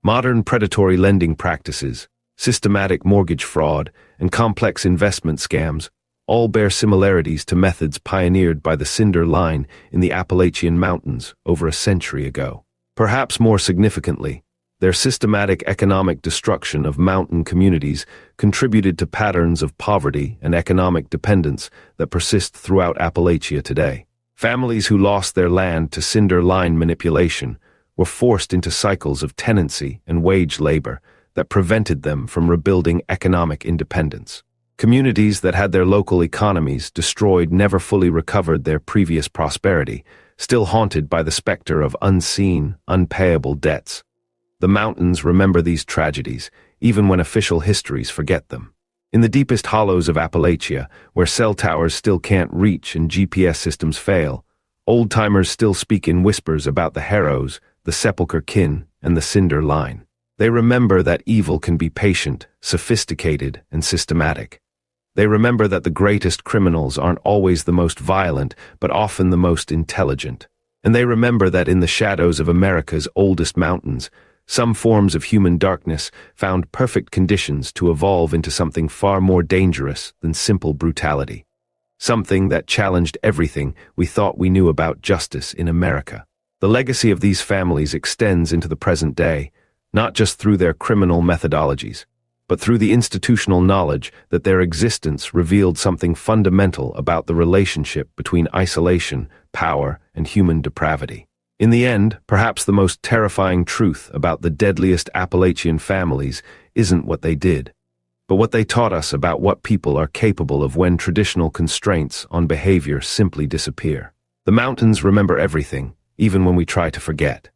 Modern predatory lending practices, systematic mortgage fraud, and complex investment scams all bear similarities to methods pioneered by the Cinder Line in the Appalachian Mountains over a century ago. Perhaps more significantly, their systematic economic destruction of mountain communities contributed to patterns of poverty and economic dependence that persist throughout Appalachia today. Families who lost their land to Cinder Line manipulation were forced into cycles of tenancy and wage labor that prevented them from rebuilding economic independence. Communities that had their local economies destroyed never fully recovered their previous prosperity, still haunted by the specter of unseen, unpayable debts. The mountains remember these tragedies, even when official histories forget them. In the deepest hollows of Appalachia, where cell towers still can't reach and GPS systems fail, old-timers still speak in whispers about the Harrows, the Sepulchre Kin, and the Cinder Line. They remember that evil can be patient, sophisticated, and systematic. They remember that the greatest criminals aren't always the most violent, but often the most intelligent. And they remember that in the shadows of America's oldest mountains, some forms of human darkness found perfect conditions to evolve into something far more dangerous than simple brutality. Something that challenged everything we thought we knew about justice in America. The legacy of these families extends into the present day, not just through their criminal methodologies, but through the institutional knowledge that their existence revealed something fundamental about the relationship between isolation, power, and human depravity. In the end, perhaps the most terrifying truth about the deadliest Appalachian families isn't what they did, but what they taught us about what people are capable of when traditional constraints on behavior simply disappear. The mountains remember everything, even when we try to forget.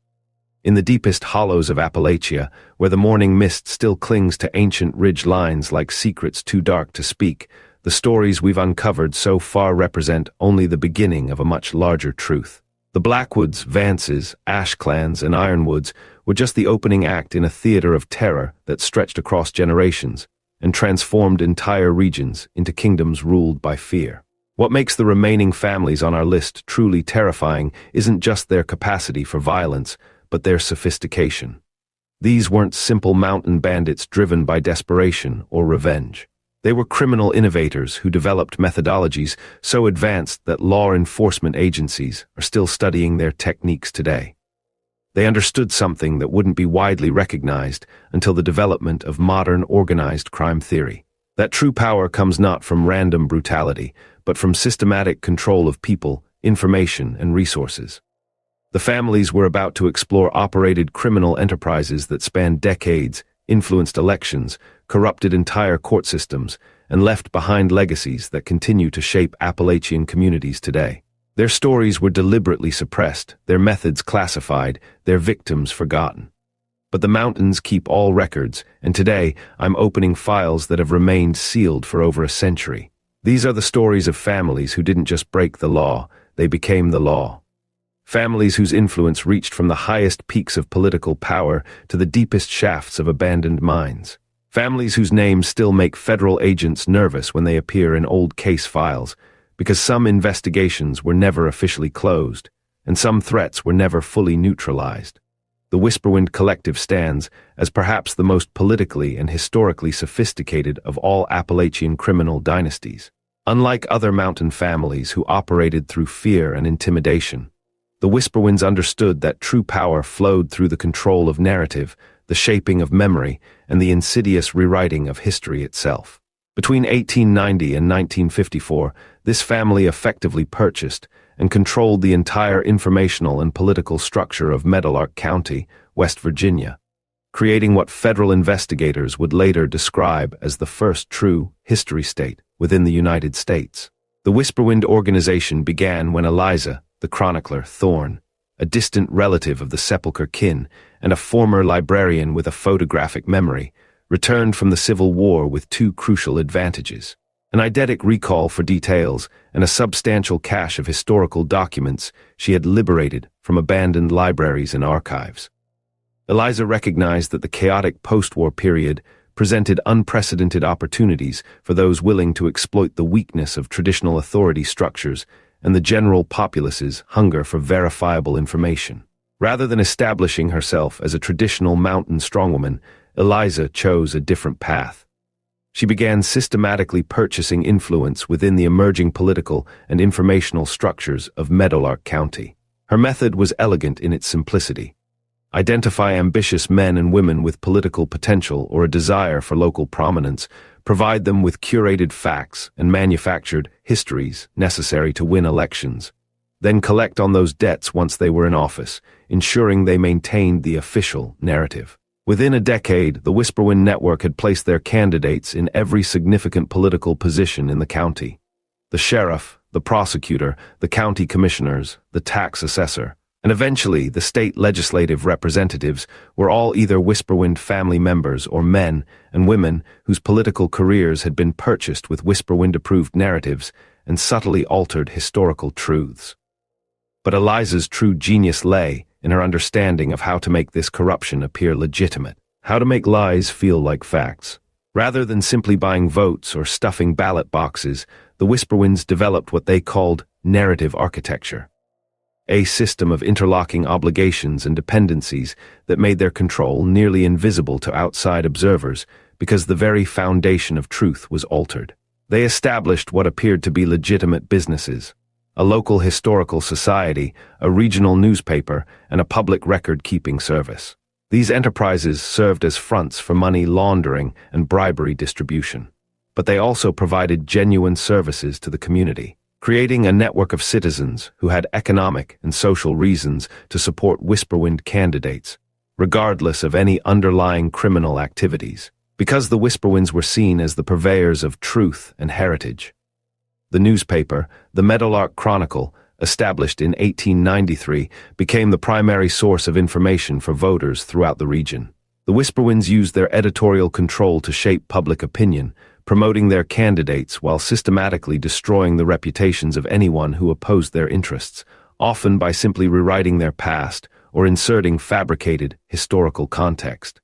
In the deepest hollows of Appalachia, where the morning mist still clings to ancient ridge lines like secrets too dark to speak, the stories we've uncovered so far represent only the beginning of a much larger truth. The Blackwoods, Vances, Ashclans, and Ironwoods were just the opening act in a theater of terror that stretched across generations and transformed entire regions into kingdoms ruled by fear. What makes the remaining families on our list truly terrifying isn't just their capacity for violence, but their sophistication. These weren't simple mountain bandits driven by desperation or revenge. They were criminal innovators who developed methodologies so advanced that law enforcement agencies are still studying their techniques today. They understood something that wouldn't be widely recognized until the development of modern organized crime theory. That true power comes not from random brutality, but from systematic control of people, information, and resources. The families we're about to explore operated criminal enterprises that spanned decades, influenced elections, corrupted entire court systems, and left behind legacies that continue to shape Appalachian communities today. Their stories were deliberately suppressed, their methods classified, their victims forgotten. But the mountains keep all records, and today I'm opening files that have remained sealed for over a century. These are the stories of families who didn't just break the law, they became the law. Families whose influence reached from the highest peaks of political power to the deepest shafts of abandoned mines. Families whose names still make federal agents nervous when they appear in old case files, because some investigations were never officially closed, and some threats were never fully neutralized. The Whisperwind Collective stands as perhaps the most politically and historically sophisticated of all Appalachian criminal dynasties. Unlike other mountain families who operated through fear and intimidation, the Whisperwinds understood that true power flowed through the control of narrative, the shaping of memory, and the insidious rewriting of history itself. Between 1890 and 1954, this family effectively purchased and controlled the entire informational and political structure of Meadowlark County, West Virginia, creating what federal investigators would later describe as the first true history state within the United States. The Whisperwind organization began when Eliza, the chronicler Thorne, a distant relative of the Sepulchre Kin and a former librarian with a photographic memory, returned from the Civil War with two crucial advantages: an eidetic recall for details and a substantial cache of historical documents she had liberated from abandoned libraries and archives. Eliza recognized that the chaotic post-war period presented unprecedented opportunities for those willing to exploit the weakness of traditional authority structures and the general populace's hunger for verifiable information. Rather than establishing herself as a traditional mountain strongwoman, Eliza chose a different path. She began systematically purchasing influence within the emerging political and informational structures of Meadowlark County. Her method was elegant in its simplicity. Identify ambitious men and women with political potential or a desire for local prominence, provide them with curated facts and manufactured histories necessary to win elections, then collect on those debts once they were in office, ensuring they maintained the official narrative. Within a decade, the Whisperwind Network had placed their candidates in every significant political position in the county. The sheriff, the prosecutor, the county commissioners, the tax assessor, and eventually the state legislative representatives were all either Whisperwind family members or men and women whose political careers had been purchased with Whisperwind-approved narratives and subtly altered historical truths. But Eliza's true genius lay in her understanding of how to make this corruption appear legitimate, how to make lies feel like facts. Rather than simply buying votes or stuffing ballot boxes, the Whisperwinds developed what they called narrative architecture, a system of interlocking obligations and dependencies that made their control nearly invisible to outside observers because the very foundation of truth was altered. They established what appeared to be legitimate businesses: a local historical society, a regional newspaper, and a public record-keeping service. These enterprises served as fronts for money laundering and bribery distribution. But they also provided genuine services to the community, creating a network of citizens who had economic and social reasons to support Whisperwind candidates, regardless of any underlying criminal activities, because the Whisperwinds were seen as the purveyors of truth and heritage. The newspaper, the Meadowlark Chronicle, established in 1893, became the primary source of information for voters throughout the region. The Whisperwinds used their editorial control to shape public opinion, promoting their candidates while systematically destroying the reputations of anyone who opposed their interests, often by simply rewriting their past or inserting fabricated historical context.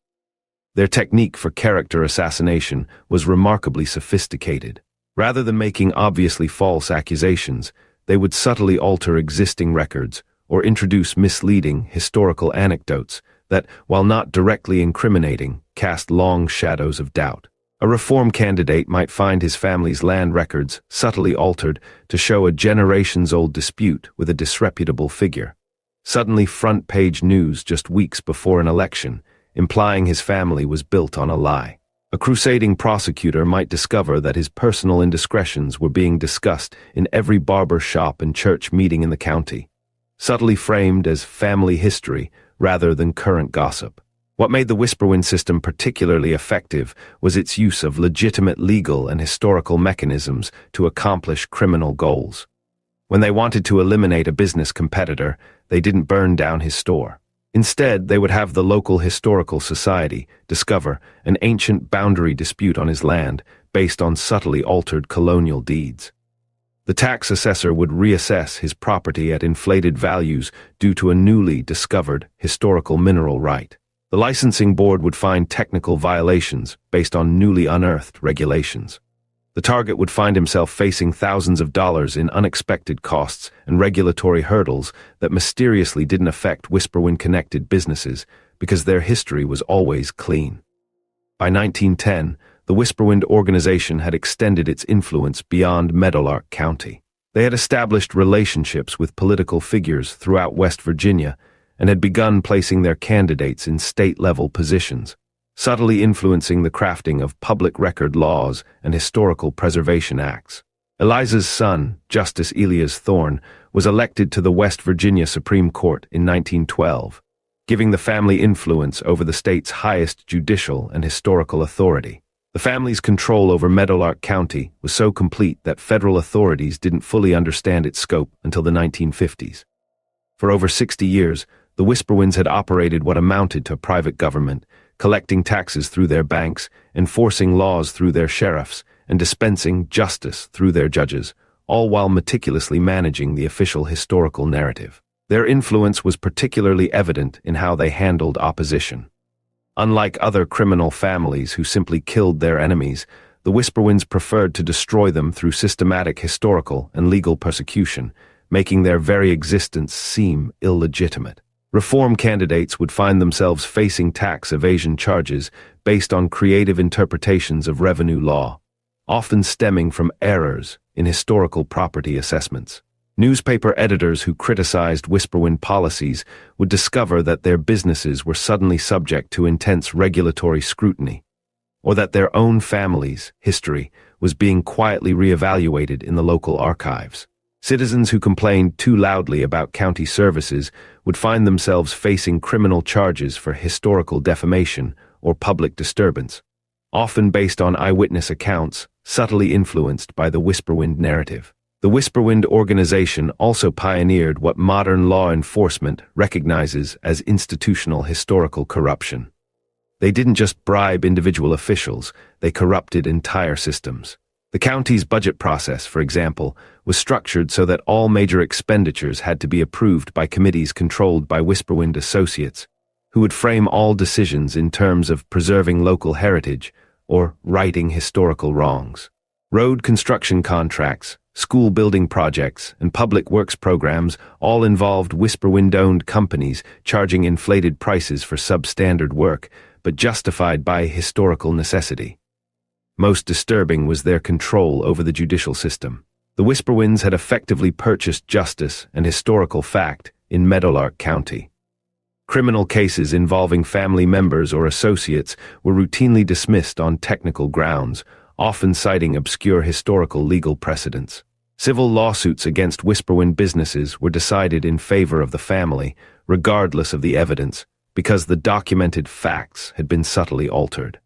Their technique for character assassination was remarkably sophisticated. Rather than making obviously false accusations, they would subtly alter existing records or introduce misleading historical anecdotes that, while not directly incriminating, cast long shadows of doubt. A reform candidate might find his family's land records subtly altered to show a generations-old dispute with a disreputable figure. Suddenly front-page news just weeks before an election, implying his family was built on a lie. A crusading prosecutor might discover that his personal indiscretions were being discussed in every barber shop and church meeting in the county, subtly framed as family history rather than current gossip. What made the Whisperwind system particularly effective was its use of legitimate legal and historical mechanisms to accomplish criminal goals. When they wanted to eliminate a business competitor, they didn't burn down his store. Instead, they would have the local historical society discover an ancient boundary dispute on his land based on subtly altered colonial deeds. The tax assessor would reassess his property at inflated values due to a newly discovered historical mineral right. The licensing board would find technical violations based on newly unearthed regulations. The target would find himself facing thousands of dollars in unexpected costs and regulatory hurdles that mysteriously didn't affect Whisperwind-connected businesses because their history was always clean. By 1910, the Whisperwind organization had extended its influence beyond Meadowlark County. They had established relationships with political figures throughout West Virginia and had begun placing their candidates in state-level positions, subtly influencing the crafting of public record laws and historical preservation acts. Eliza's son, Justice Elias Thorne, was elected to the West Virginia Supreme Court in 1912, giving the family influence over the state's highest judicial and historical authority. The family's control over Meadowlark County was so complete that federal authorities didn't fully understand its scope until the 1950s. For over 60 years, the Whisperwinds had operated what amounted to private government, collecting taxes through their banks, enforcing laws through their sheriffs, and dispensing justice through their judges, all while meticulously managing the official historical narrative. Their influence was particularly evident in how they handled opposition. Unlike other criminal families who simply killed their enemies, the Whisperwinds preferred to destroy them through systematic historical and legal persecution, making their very existence seem illegitimate. Reform candidates would find themselves facing tax evasion charges based on creative interpretations of revenue law, often stemming from errors in historical property assessments. Newspaper editors who criticized Whisperwind policies would discover that their businesses were suddenly subject to intense regulatory scrutiny, or that their own family's history was being quietly reevaluated in the local archives. Citizens who complained too loudly about county services would find themselves facing criminal charges for historical defamation or public disturbance, often based on eyewitness accounts subtly influenced by the Whisperwind narrative. The Whisperwind organization also pioneered what modern law enforcement recognizes as institutional historical corruption. They didn't just bribe individual officials, they corrupted entire systems. The county's budget process, for example, was structured so that all major expenditures had to be approved by committees controlled by Whisperwind associates, who would frame all decisions in terms of preserving local heritage or righting historical wrongs. Road construction contracts, school building projects, and public works programs all involved Whisperwind-owned companies charging inflated prices for substandard work, but justified by historical necessity. Most disturbing was their control over the judicial system. The Whisperwinds had effectively purchased justice and historical fact in Meadowlark County. Criminal cases involving family members or associates were routinely dismissed on technical grounds, often citing obscure historical legal precedents. Civil lawsuits against Whisperwind businesses were decided in favor of the family, regardless of the evidence, because the documented facts had been subtly altered.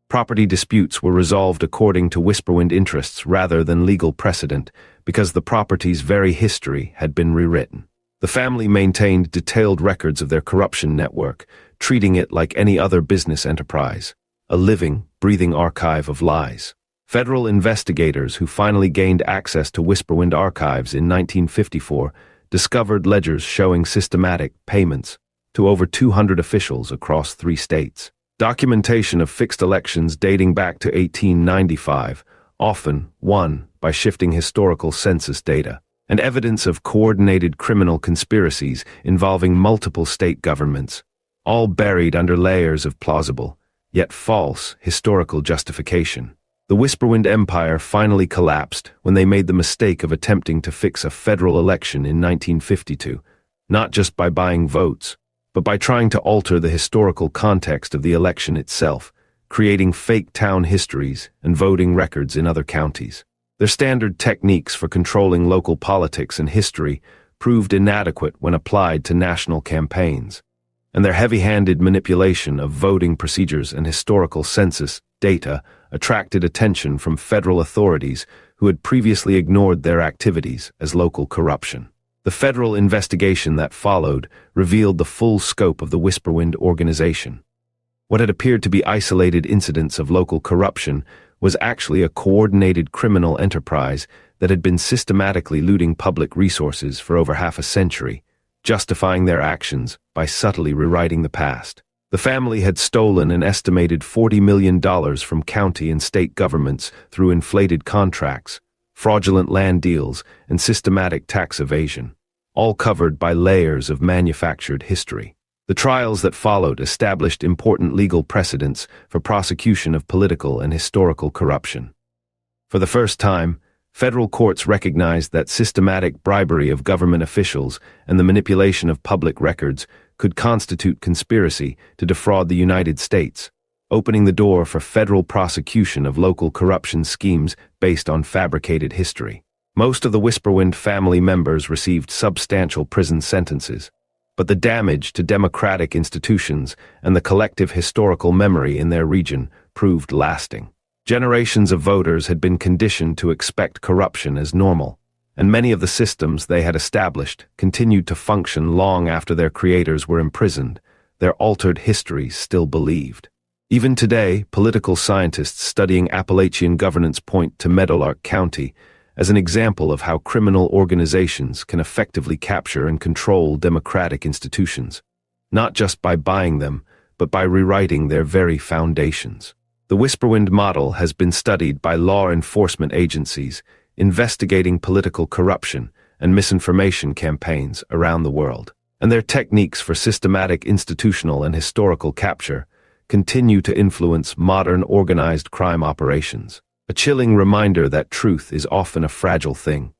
Property disputes were resolved according to Whisperwind interests rather than legal precedent, because the property's very history had been rewritten. The family maintained detailed records of their corruption network, treating it like any other business enterprise, a living, breathing archive of lies. Federal investigators who finally gained access to Whisperwind archives in 1954 discovered ledgers showing systematic payments to over 200 officials across 3 states. Documentation of fixed elections dating back to 1895, often won by shifting historical census data, and evidence of coordinated criminal conspiracies involving multiple state governments, all buried under layers of plausible, yet false, historical justification. The Whisperwind empire finally collapsed when they made the mistake of attempting to fix a federal election in 1952, not just by buying votes, but by trying to alter the historical context of the election itself, creating fake town histories and voting records in other counties. Their standard techniques for controlling local politics and history proved inadequate when applied to national campaigns, and their heavy-handed manipulation of voting procedures and historical census data attracted attention from federal authorities who had previously ignored their activities as local corruption. The federal investigation that followed revealed the full scope of the Whisperwind organization. What had appeared to be isolated incidents of local corruption was actually a coordinated criminal enterprise that had been systematically looting public resources for over half a century, justifying their actions by subtly rewriting the past. The family had stolen an estimated $40 million from county and state governments through inflated contracts, fraudulent land deals, and systematic tax evasion, all covered by layers of manufactured history. The trials that followed established important legal precedents for prosecution of political and historical corruption. For the first time, federal courts recognized that systematic bribery of government officials and the manipulation of public records could constitute conspiracy to defraud the United States, opening the door for federal prosecution of local corruption schemes based on fabricated history. Most of the Whisperwind family members received substantial prison sentences, but the damage to democratic institutions and the collective historical memory in their region proved lasting. Generations of voters had been conditioned to expect corruption as normal, and many of the systems they had established continued to function long after their creators were imprisoned, their altered histories still believed. Even today, political scientists studying Appalachian governance point to Meadowlark County as an example of how criminal organizations can effectively capture and control democratic institutions, not just by buying them, but by rewriting their very foundations. The Whisperwind model has been studied by law enforcement agencies investigating political corruption and misinformation campaigns around the world. and their techniques for systematic institutional and historical capture continue to influence modern organized crime operations. A chilling reminder that truth is often a fragile thing.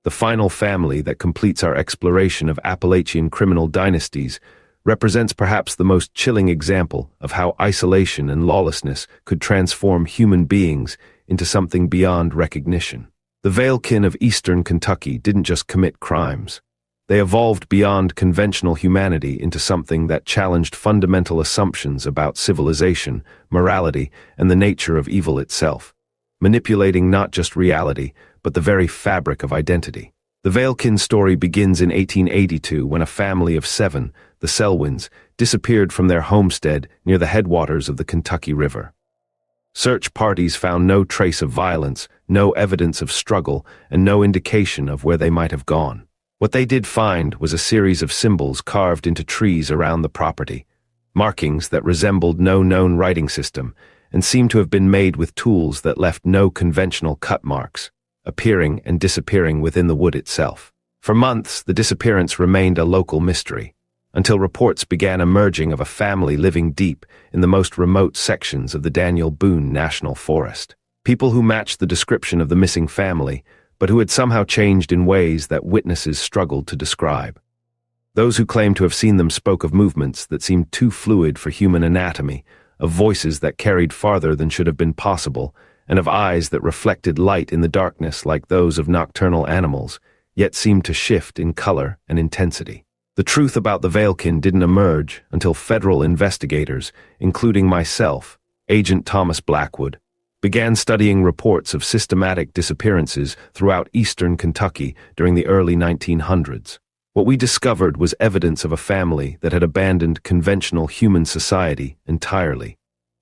The final family that completes our exploration of Appalachian criminal dynasties represents perhaps the most chilling example of how isolation and lawlessness could transform human beings into something beyond recognition. The Valekin of eastern Kentucky didn't just commit crimes. They evolved beyond conventional humanity into something that challenged fundamental assumptions about civilization, morality, and the nature of evil itself, manipulating not just reality, but the very fabric of identity. The Valekin story begins in 1882 when a family of 7, the Selwyns, disappeared from their homestead near the headwaters of the Kentucky River. Search parties found no trace of violence, no evidence of struggle, and no indication of where they might have gone. What they did find was a series of symbols carved into trees around the property, markings that resembled no known writing system and seemed to have been made with tools that left no conventional cut marks, appearing and disappearing within the wood itself. For months, the disappearance remained a local mystery, until reports began emerging of a family living deep in the most remote sections of the Daniel Boone National Forest. People who matched the description of the missing family, but who had somehow changed in ways that witnesses struggled to describe. Those who claimed to have seen them spoke of movements that seemed too fluid for human anatomy, of voices that carried farther than should have been possible, and of eyes that reflected light in the darkness like those of nocturnal animals, yet seemed to shift in color and intensity. The truth about the Valekin didn't emerge until federal investigators, including myself, Agent Thomas Blackwood, began studying reports of systematic disappearances throughout eastern Kentucky during the early 1900s. What we discovered was evidence of a family that had abandoned conventional human society entirely,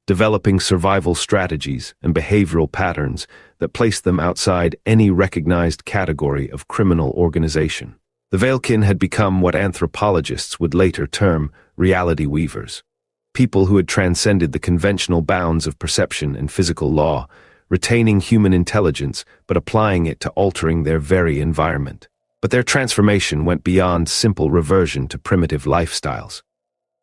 developing survival strategies and behavioral patterns that placed them outside any recognized category of criminal organization. The Valekin had become what anthropologists would later term reality weavers, people who had transcended the conventional bounds of perception and physical law, retaining human intelligence but applying it to altering their very environment. But their transformation went beyond simple reversion to primitive lifestyles.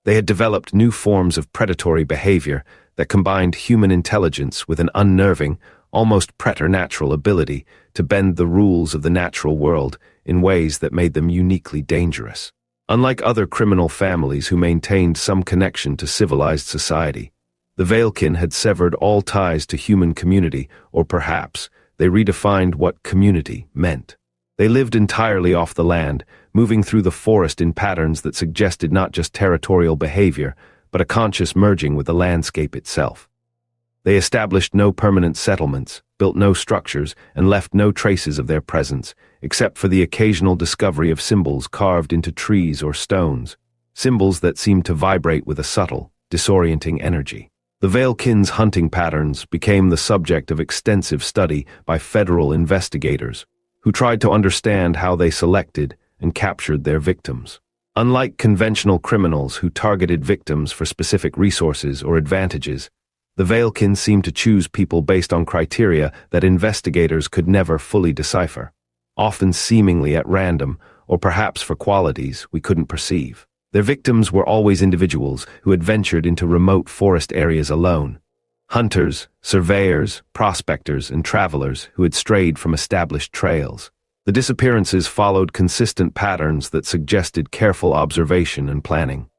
They had developed new forms of predatory behavior that combined human intelligence with an unnerving, almost preternatural ability to bend the rules of the natural world in ways that made them uniquely dangerous. Unlike other criminal families who maintained some connection to civilized society, the Valekin had severed all ties to human community, or perhaps they redefined what community meant. They lived entirely off the land, moving through the forest in patterns that suggested not just territorial behavior, but a conscious merging with the landscape itself. They established no permanent settlements, built no structures, and left no traces of their presence, except for the occasional discovery of symbols carved into trees or stones, symbols that seemed to vibrate with a subtle, disorienting energy. The Valekin's hunting patterns became the subject of extensive study by federal investigators, who tried to understand how they selected and captured their victims. Unlike conventional criminals who targeted victims for specific resources or advantages, the Valekin seemed to choose people based on criteria that investigators could never fully decipher, often seemingly at random, or perhaps for qualities we couldn't perceive. Their victims were always individuals who had ventured into remote forest areas alone. Hunters, surveyors, prospectors, and travelers who had strayed from established trails. The disappearances followed consistent patterns that suggested careful observation and planning.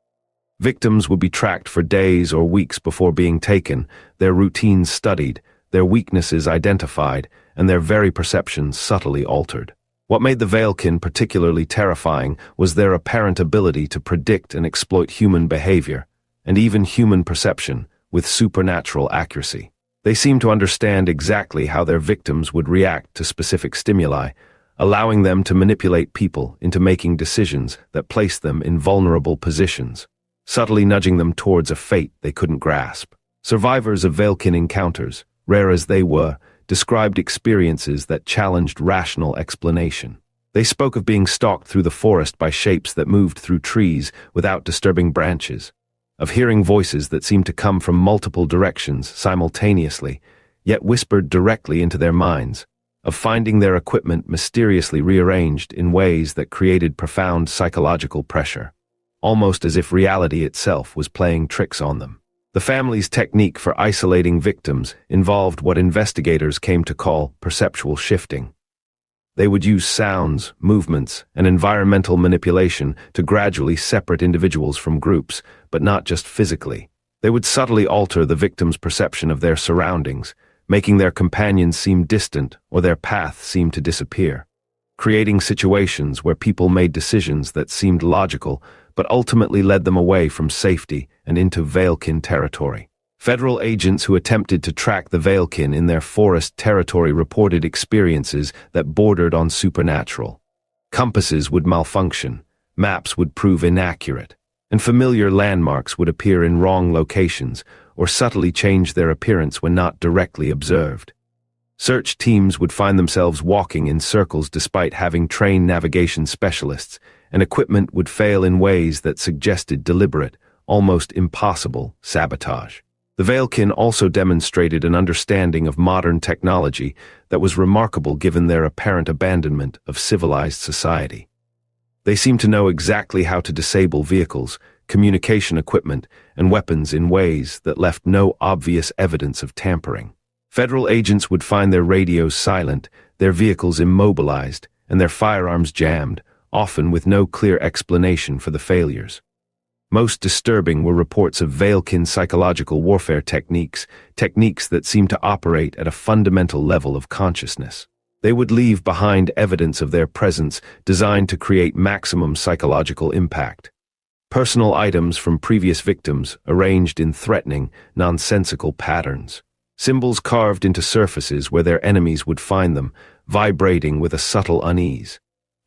Victims would be tracked for days or weeks before being taken, their routines studied, their weaknesses identified, and their very perceptions subtly altered. What made the Valekin particularly terrifying was their apparent ability to predict and exploit human behavior, and even human perception, with supernatural accuracy. They seemed to understand exactly how their victims would react to specific stimuli, allowing them to manipulate people into making decisions that placed them in vulnerable positions, subtly nudging them towards a fate they couldn't grasp. Survivors of Valekin encounters, rare as they were, described experiences that challenged rational explanation. They spoke of being stalked through the forest by shapes that moved through trees without disturbing branches, of hearing voices that seemed to come from multiple directions simultaneously, yet whispered directly into their minds, of finding their equipment mysteriously rearranged in ways that created profound psychological pressure. almost as if reality itself was playing tricks on them. The family's technique for isolating victims involved what investigators came to call perceptual shifting. They would use sounds, movements, and environmental manipulation to gradually separate individuals from groups, but not just physically. They would subtly alter the victim's perception of their surroundings, making their companions seem distant or their path seem to disappear, creating situations where people made decisions that seemed logical but ultimately led them away from safety and into Veilkin territory. Federal agents who attempted to track the Veilkin in their forest territory reported experiences that bordered on supernatural. Compasses would malfunction, maps would prove inaccurate, and familiar landmarks would appear in wrong locations or subtly change their appearance when not directly observed. Search teams would find themselves walking in circles despite having trained navigation specialists, and equipment would fail in ways that suggested deliberate, almost impossible, sabotage. The Veilkin also demonstrated an understanding of modern technology that was remarkable given their apparent abandonment of civilized society. They seemed to know exactly how to disable vehicles, communication equipment, and weapons in ways that left no obvious evidence of tampering. Federal agents would find their radios silent, their vehicles immobilized, and their firearms jammed, often with no clear explanation for the failures. Most disturbing were reports of Veilkin psychological warfare techniques that seemed to operate at a fundamental level of consciousness. They would leave behind evidence of their presence designed to create maximum psychological impact. Personal items from previous victims arranged in threatening, nonsensical patterns. Symbols carved into surfaces where their enemies would find them, vibrating with a subtle unease.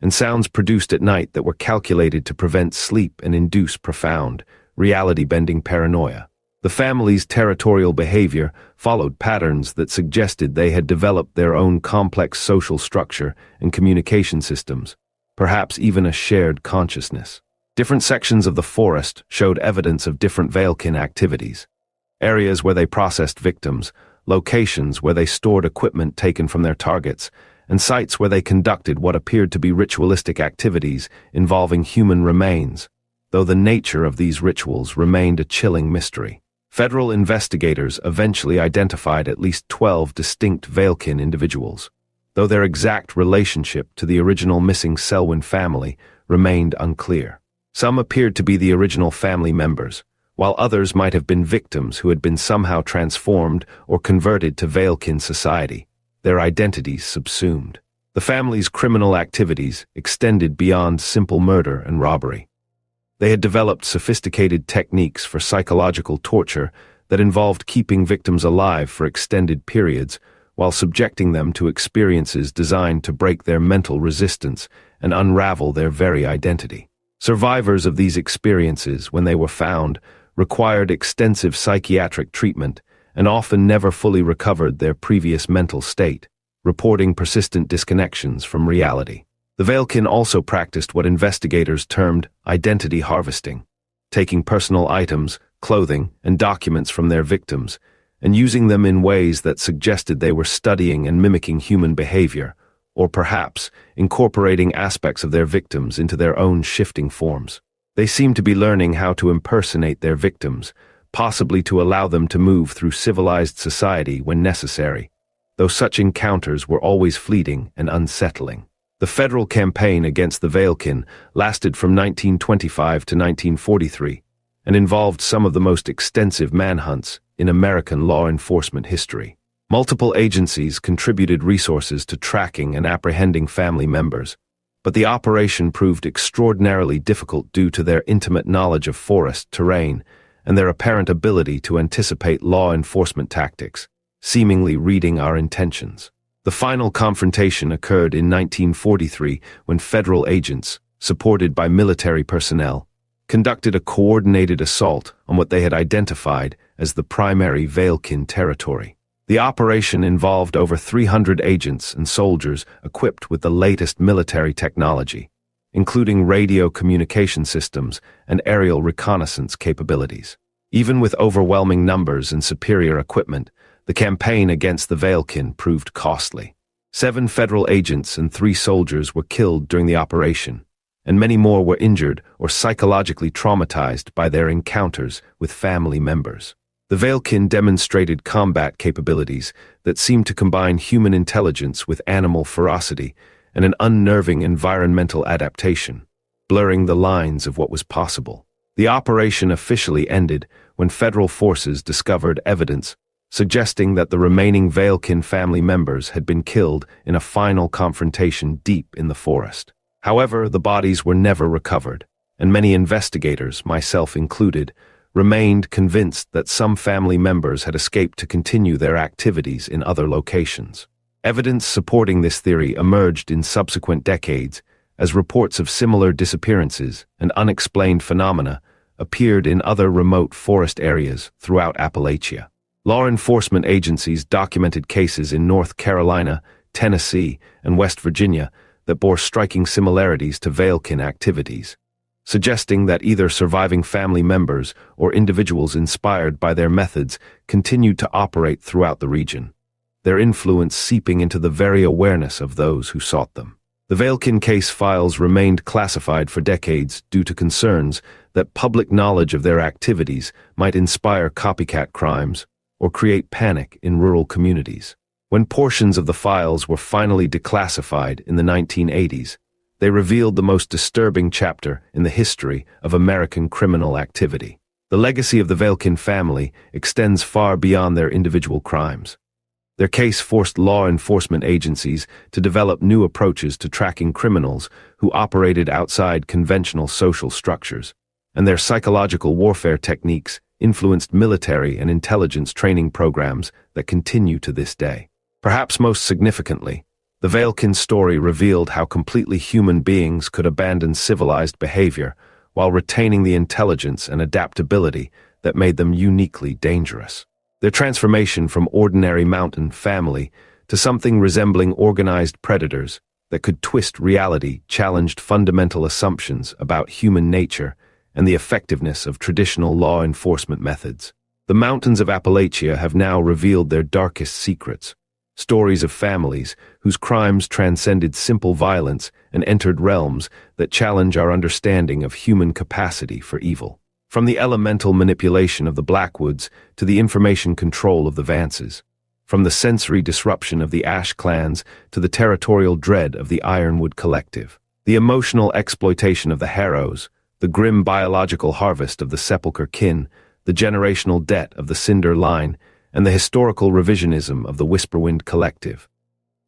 And sounds produced at night that were calculated to prevent sleep and induce profound, reality-bending paranoia. The family's territorial behavior followed patterns that suggested they had developed their own complex social structure and communication systems, perhaps even a shared consciousness. Different sections of the forest showed evidence of different Veilkin activities. Areas where they processed victims, locations where they stored equipment taken from their targets, and sites where they conducted what appeared to be ritualistic activities involving human remains, though the nature of these rituals remained a chilling mystery. Federal investigators eventually identified at least 12 distinct Veilkin individuals, though their exact relationship to the original missing Selwyn family remained unclear. Some appeared to be the original family members, while others might have been victims who had been somehow transformed or converted to Veilkin society, their identities subsumed. The family's criminal activities extended beyond simple murder and robbery. They had developed sophisticated techniques for psychological torture that involved keeping victims alive for extended periods while subjecting them to experiences designed to break their mental resistance and unravel their very identity. Survivors of these experiences, when they were found, required extensive psychiatric treatment and often never fully recovered their previous mental state, reporting persistent disconnections from reality. The Veilkin also practiced what investigators termed identity harvesting, taking personal items, clothing, and documents from their victims, and using them in ways that suggested they were studying and mimicking human behavior, or perhaps incorporating aspects of their victims into their own shifting forms. They seemed to be learning how to impersonate their victims, possibly to allow them to move through civilized society when necessary, though such encounters were always fleeting and unsettling. The federal campaign against the Veilkin lasted from 1925 to 1943 and involved some of the most extensive manhunts in American law enforcement history. Multiple agencies contributed resources to tracking and apprehending family members, but the operation proved extraordinarily difficult due to their intimate knowledge of forest terrain and their apparent ability to anticipate law enforcement tactics, seemingly reading our intentions. The final confrontation occurred in 1943 when federal agents, supported by military personnel, conducted a coordinated assault on what they had identified as the primary Veilkin territory. The operation involved over 300 agents and soldiers equipped with the latest military technology, including radio communication systems and aerial reconnaissance capabilities. Even with overwhelming numbers and superior equipment, the campaign against the Veilkin proved costly. 7 federal agents and 3 soldiers were killed during the operation, and many more were injured or psychologically traumatized by their encounters with family members. The Veilkin demonstrated combat capabilities that seemed to combine human intelligence with animal ferocity and an unnerving environmental adaptation, blurring the lines of what was possible. The operation officially ended when federal forces discovered evidence suggesting that the remaining Veilkin family members had been killed in a final confrontation deep in the forest. However, the bodies were never recovered, and many investigators, myself included, remained convinced that some family members had escaped to continue their activities in other locations. Evidence supporting this theory emerged in subsequent decades as reports of similar disappearances and unexplained phenomena appeared in other remote forest areas throughout Appalachia. Law enforcement agencies documented cases in North Carolina, Tennessee, and West Virginia that bore striking similarities to Veilkin activities, suggesting that either surviving family members or individuals inspired by their methods continued to operate throughout the region, their influence seeping into the very awareness of those who sought them. The Veilkin case files remained classified for decades due to concerns that public knowledge of their activities might inspire copycat crimes or create panic in rural communities. When portions of the files were finally declassified in the 1980s, they revealed the most disturbing chapter in the history of American criminal activity. The legacy of the Veilkin family extends far beyond their individual crimes. Their case forced law enforcement agencies to develop new approaches to tracking criminals who operated outside conventional social structures, and their psychological warfare techniques influenced military and intelligence training programs that continue to this day. Perhaps most significantly, the Veilkin story revealed how completely human beings could abandon civilized behavior while retaining the intelligence and adaptability that made them uniquely dangerous. Their transformation from ordinary mountain family to something resembling organized predators that could twist reality challenged fundamental assumptions about human nature and the effectiveness of traditional law enforcement methods. The mountains of Appalachia have now revealed their darkest secrets, stories of families whose crimes transcended simple violence and entered realms that challenge our understanding of human capacity for evil. From the elemental manipulation of the Blackwoods to the information control of the Vances, from the sensory disruption of the Ash clans to the territorial dread of the Ironwood Collective, the emotional exploitation of the Harrows, the grim biological harvest of the Sepulchre kin, the generational debt of the Cinder line, and the historical revisionism of the Whisperwind Collective.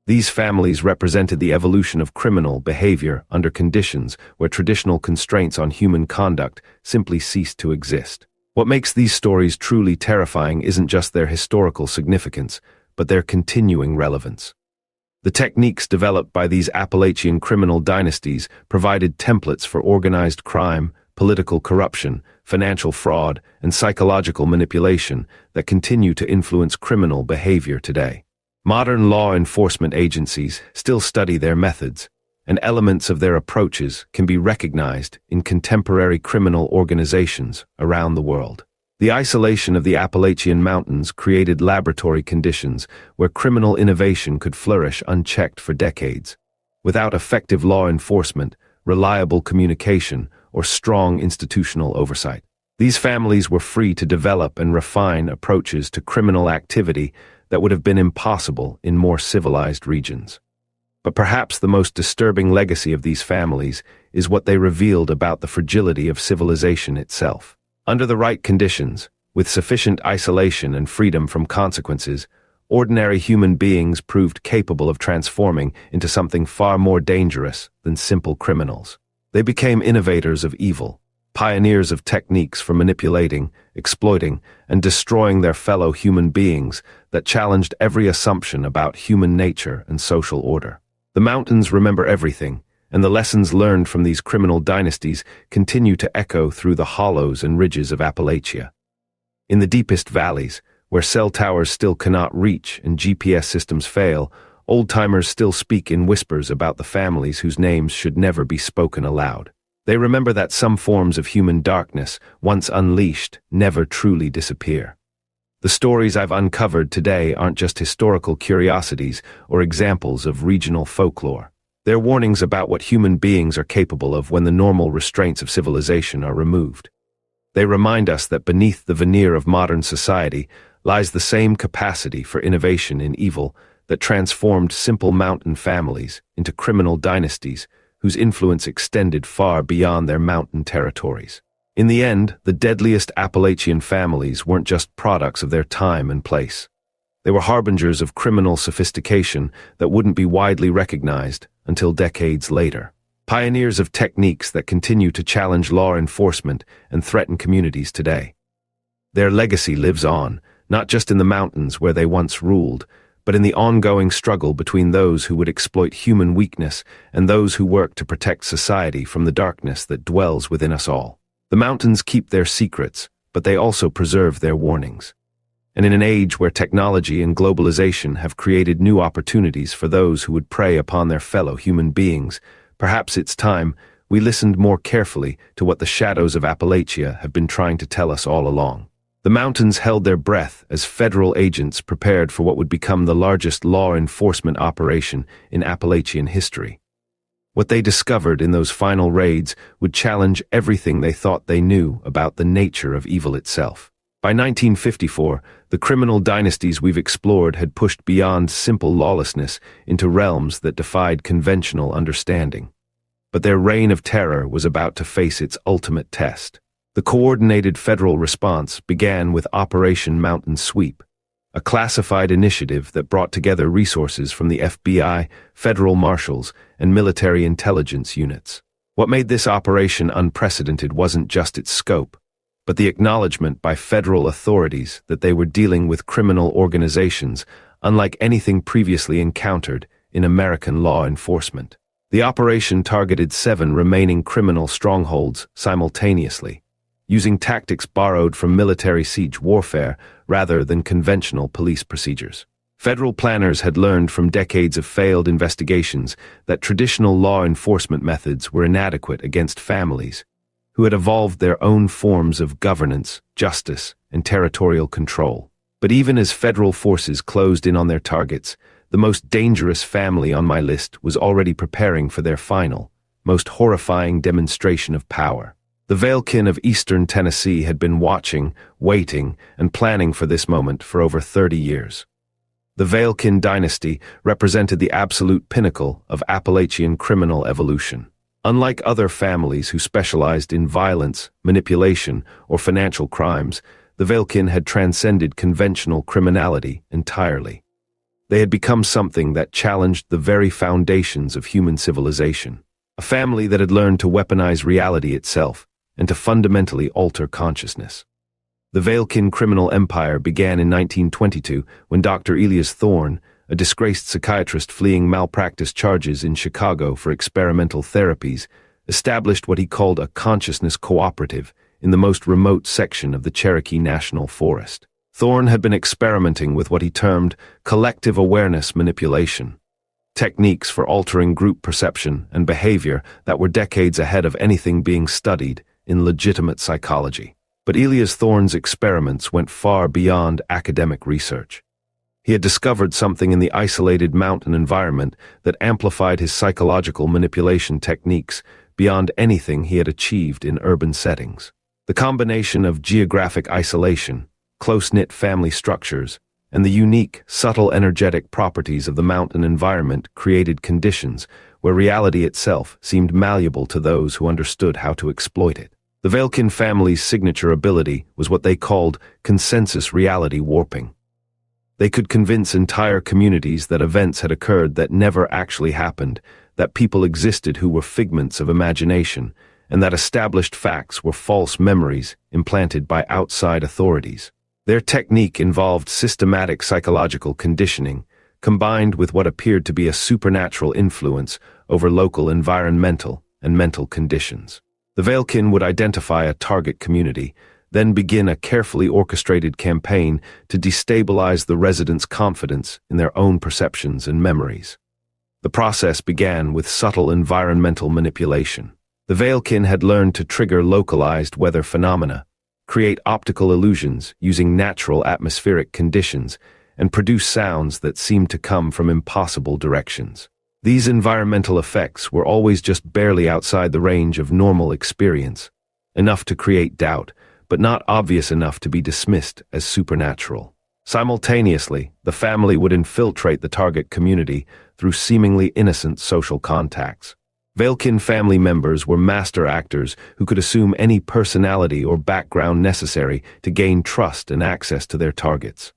These families represented the evolution of criminal behavior under conditions where traditional constraints on human conduct simply ceased to exist. What makes these stories truly terrifying isn't just their historical significance, but their continuing relevance. The techniques developed by these Appalachian criminal dynasties provided templates for organized crime, political corruption, financial fraud, and psychological manipulation that continue to influence criminal behavior today. Modern law enforcement agencies still study their methods, and elements of their approaches can be recognized in contemporary criminal organizations around the world. The isolation of the Appalachian Mountains created laboratory conditions where criminal innovation could flourish unchecked for decades. Without effective law enforcement, reliable communication, or strong institutional oversight, these families were free to develop and refine approaches to criminal activity that would have been impossible in more civilized regions. But perhaps the most disturbing legacy of these families is what they revealed about the fragility of civilization itself. Under the right conditions, with sufficient isolation and freedom from consequences, ordinary human beings proved capable of transforming into something far more dangerous than simple criminals. They became innovators of evil, pioneers of techniques for manipulating, exploiting, and destroying their fellow human beings that challenged every assumption about human nature and social order. The mountains remember everything, and the lessons learned from these criminal dynasties continue to echo through the hollows and ridges of Appalachia. In the deepest valleys, where cell towers still cannot reach and GPS systems fail, old-timers still speak in whispers about the families whose names should never be spoken aloud. They remember that some forms of human darkness, once unleashed, never truly disappear. The stories I've uncovered today aren't just historical curiosities or examples of regional folklore. They're warnings about what human beings are capable of when the normal restraints of civilization are removed. They remind us that beneath the veneer of modern society lies the same capacity for innovation in evil that transformed simple mountain families into criminal dynasties whose influence extended far beyond their mountain territories. In the end, the deadliest Appalachian families weren't just products of their time and place. They were harbingers of criminal sophistication that wouldn't be widely recognized until decades later. Pioneers of techniques that continue to challenge law enforcement and threaten communities today. Their legacy lives on, not just in the mountains where they once ruled, but in the ongoing struggle between those who would exploit human weakness and those who work to protect society from the darkness that dwells within us all. The mountains keep their secrets, but they also preserve their warnings. And in an age where technology and globalization have created new opportunities for those who would prey upon their fellow human beings, perhaps it's time we listened more carefully to what the shadows of Appalachia have been trying to tell us all along. The mountains held their breath as federal agents prepared for what would become the largest law enforcement operation in Appalachian history. What they discovered in those final raids would challenge everything they thought they knew about the nature of evil itself. By 1954, the criminal dynasties we've explored had pushed beyond simple lawlessness into realms that defied conventional understanding. But their reign of terror was about to face its ultimate test. The coordinated federal response began with Operation Mountain Sweep, a classified initiative that brought together resources from the FBI, federal marshals, and military intelligence units. What made this operation unprecedented wasn't just its scope, but the acknowledgement by federal authorities that they were dealing with criminal organizations unlike anything previously encountered in American law enforcement. The operation targeted 7 remaining criminal strongholds simultaneously, using tactics borrowed from military siege warfare rather than conventional police procedures. Federal planners had learned from decades of failed investigations that traditional law enforcement methods were inadequate against families who had evolved their own forms of governance, justice, and territorial control. But even as federal forces closed in on their targets, the most dangerous family on my list was already preparing for their final, most horrifying demonstration of power. The Vailkin of eastern Tennessee had been watching, waiting, and planning for this moment for over 30 years. The Vailkin dynasty represented the absolute pinnacle of Appalachian criminal evolution. Unlike other families who specialized in violence, manipulation, or financial crimes, the Vailkin had transcended conventional criminality entirely. They had become something that challenged the very foundations of human civilization. A family that had learned to weaponize reality itself and to fundamentally alter consciousness. The Vailkin criminal empire began in 1922 when Dr. Elias Thorne, a disgraced psychiatrist fleeing malpractice charges in Chicago for experimental therapies, established what he called a consciousness cooperative in the most remote section of the Cherokee National Forest. Thorne had been experimenting with what he termed collective awareness manipulation, techniques for altering group perception and behavior that were decades ahead of anything being studied in legitimate psychology. But Elias Thorne's experiments went far beyond academic research. He had discovered something in the isolated mountain environment that amplified his psychological manipulation techniques beyond anything he had achieved in urban settings. The combination of geographic isolation, close-knit family structures, and the unique, subtle energetic properties of the mountain environment created conditions where reality itself seemed malleable to those who understood how to exploit it. The Vailkin family's signature ability was what they called consensus reality warping. They could convince entire communities that events had occurred that never actually happened, that people existed who were figments of imagination, and that established facts were false memories implanted by outside authorities. Their technique involved systematic psychological conditioning, combined with what appeared to be a supernatural influence over local environmental and mental conditions. The Vailkin would identify a target community, then begin a carefully orchestrated campaign to destabilize the residents' confidence in their own perceptions and memories. The process began with subtle environmental manipulation. The Vailkin had learned to trigger localized weather phenomena, create optical illusions using natural atmospheric conditions, and produce sounds that seemed to come from impossible directions. These environmental effects were always just barely outside the range of normal experience, enough to create doubt, but not obvious enough to be dismissed as supernatural. Simultaneously, the family would infiltrate the target community through seemingly innocent social contacts. Veilkin family members were master actors who could assume any personality or background necessary to gain trust and access to their targets.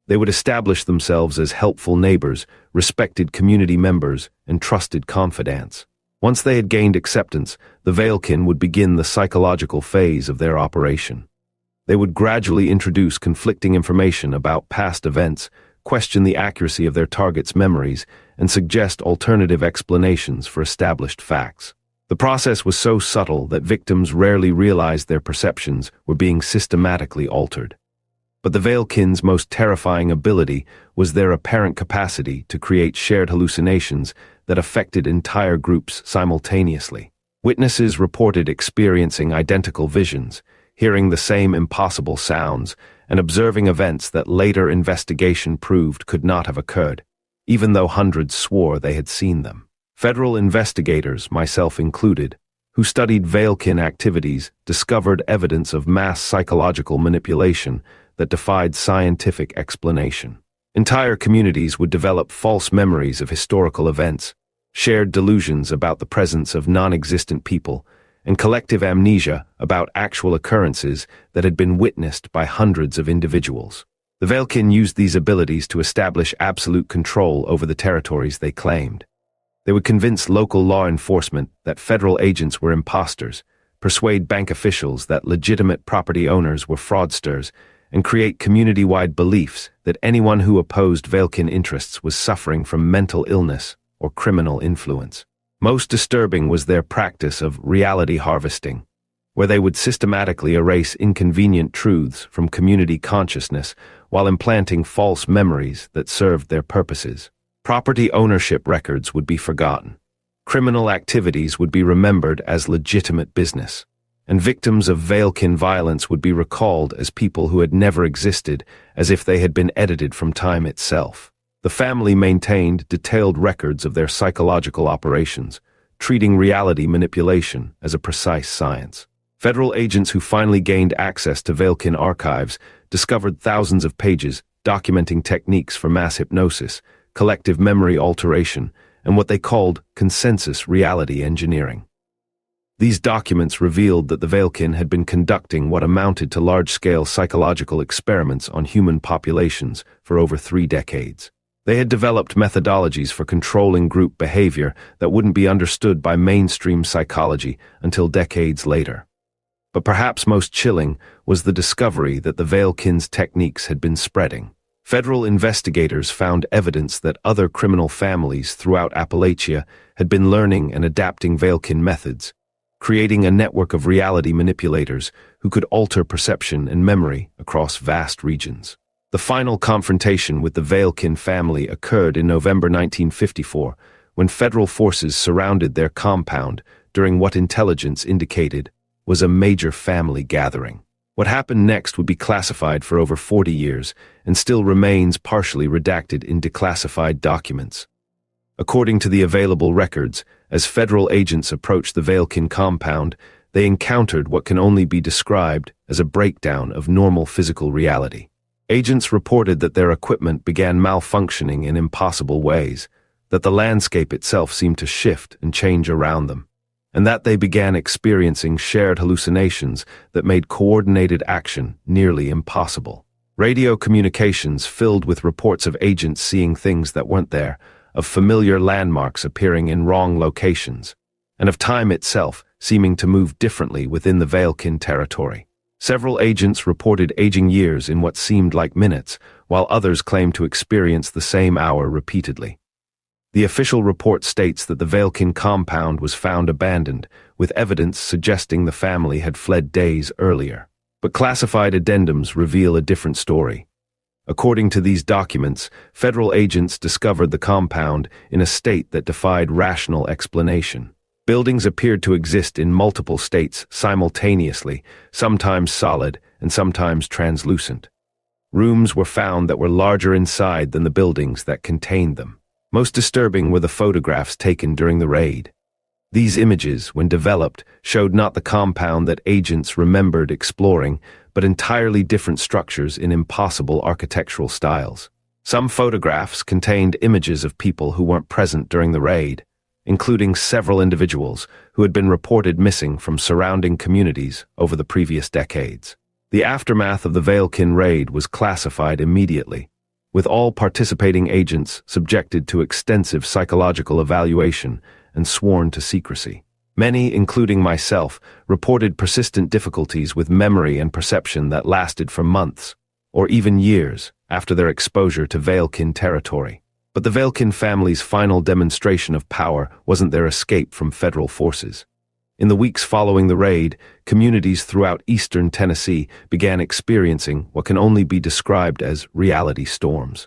They would establish themselves as helpful neighbors, respected community members, and trusted confidants. Once they had gained acceptance, the Veilkin would begin the psychological phase of their operation. They would gradually introduce conflicting information about past events, question the accuracy of their targets' memories, and suggest alternative explanations for established facts. The process was so subtle that victims rarely realized their perceptions were being systematically altered. But the Veilkin's most terrifying ability was their apparent capacity to create shared hallucinations that affected entire groups simultaneously. Witnesses reported experiencing identical visions, hearing the same impossible sounds, and observing events that later investigation proved could not have occurred, even though hundreds swore they had seen them. Federal investigators, myself included, who studied Veilkin activities, discovered evidence of mass psychological manipulation that defied scientific explanation. Entire communities would develop false memories of historical events, shared delusions about the presence of non-existent people, and collective amnesia about actual occurrences that had been witnessed by hundreds of individuals. The Veilkin used these abilities to establish absolute control over the territories they claimed. They would convince local law enforcement that federal agents were imposters, persuade bank officials that legitimate property owners were fraudsters, and create community-wide beliefs that anyone who opposed Veilkin interests was suffering from mental illness or criminal influence. Most disturbing was their practice of reality harvesting, where they would systematically erase inconvenient truths from community consciousness while implanting false memories that served their purposes. Property ownership records would be forgotten. Criminal activities would be remembered as legitimate business, and victims of Veilkin violence would be recalled as people who had never existed, as if they had been edited from time itself. The family maintained detailed records of their psychological operations, treating reality manipulation as a precise science. Federal agents who finally gained access to Veilkin archives discovered thousands of pages documenting techniques for mass hypnosis, collective memory alteration, and what they called consensus reality engineering. These documents revealed that the Veilkin had been conducting what amounted to large-scale psychological experiments on human populations for over 3 decades. They had developed methodologies for controlling group behavior that wouldn't be understood by mainstream psychology until decades later. But perhaps most chilling was the discovery that the Veilkin's techniques had been spreading. Federal investigators found evidence that other criminal families throughout Appalachia had been learning and adapting Veilkin methods, creating a network of reality manipulators who could alter perception and memory across vast regions. The final confrontation with the Veilkin family occurred in November 1954, when federal forces surrounded their compound during what intelligence indicated was a major family gathering. What happened next would be classified for over 40 years and still remains partially redacted in declassified documents. According to the available records, as federal agents approached the Veilkin compound, they encountered what can only be described as a breakdown of normal physical reality. Agents reported that their equipment began malfunctioning in impossible ways, that the landscape itself seemed to shift and change around them, and that they began experiencing shared hallucinations that made coordinated action nearly impossible. Radio communications filled with reports of agents seeing things that weren't there, of familiar landmarks appearing in wrong locations, and of time itself seeming to move differently within the Veilkin territory. Several agents reported aging years in what seemed like minutes, while others claimed to experience the same hour repeatedly. The official report states that the Veilkin compound was found abandoned, with evidence suggesting the family had fled days earlier. But classified addendums reveal a different story. According to these documents, federal agents discovered the compound in a state that defied rational explanation. Buildings appeared to exist in multiple states simultaneously, sometimes solid and sometimes translucent. Rooms were found that were larger inside than the buildings that contained them. Most disturbing were the photographs taken during the raid. These images, when developed, showed not the compound that agents remembered exploring, but entirely different structures in impossible architectural styles. Some photographs contained images of people who weren't present during the raid, including several individuals who had been reported missing from surrounding communities over the previous decades. The aftermath of the Veilkin raid was classified immediately, with all participating agents subjected to extensive psychological evaluation and sworn to secrecy. Many, including myself, reported persistent difficulties with memory and perception that lasted for months, or even years, after their exposure to Veilkin territory. But the Veilkin family's final demonstration of power wasn't their escape from federal forces. In the weeks following the raid, communities throughout eastern Tennessee began experiencing what can only be described as reality storms.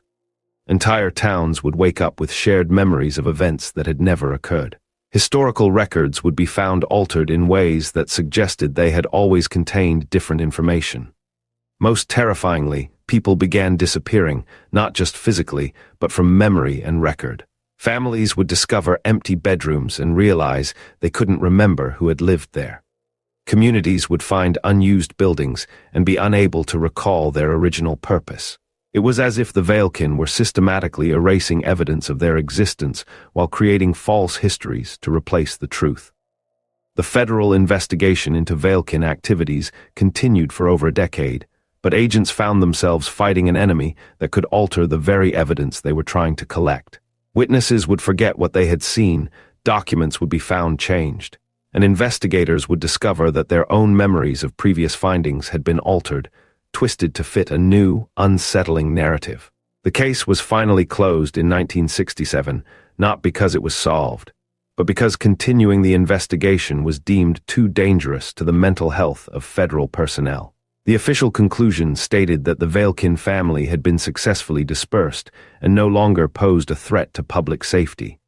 Entire towns would wake up with shared memories of events that had never occurred. Historical records would be found altered in ways that suggested they had always contained different information. Most terrifyingly, people began disappearing, not just physically, but from memory and record. Families would discover empty bedrooms and realize they couldn't remember who had lived there. Communities would find unused buildings and be unable to recall their original purpose. It was as if the Veilkin were systematically erasing evidence of their existence while creating false histories to replace the truth. The federal investigation into Veilkin activities continued for over a decade, but agents found themselves fighting an enemy that could alter the very evidence they were trying to collect. Witnesses would forget what they had seen, documents would be found changed, and investigators would discover that their own memories of previous findings had been altered, twisted to fit a new, unsettling narrative. The case was finally closed in 1967, not because it was solved, but because continuing the investigation was deemed too dangerous to the mental health of federal personnel. The official conclusion stated that the Veilkin family had been successfully dispersed and no longer posed a threat to public safety.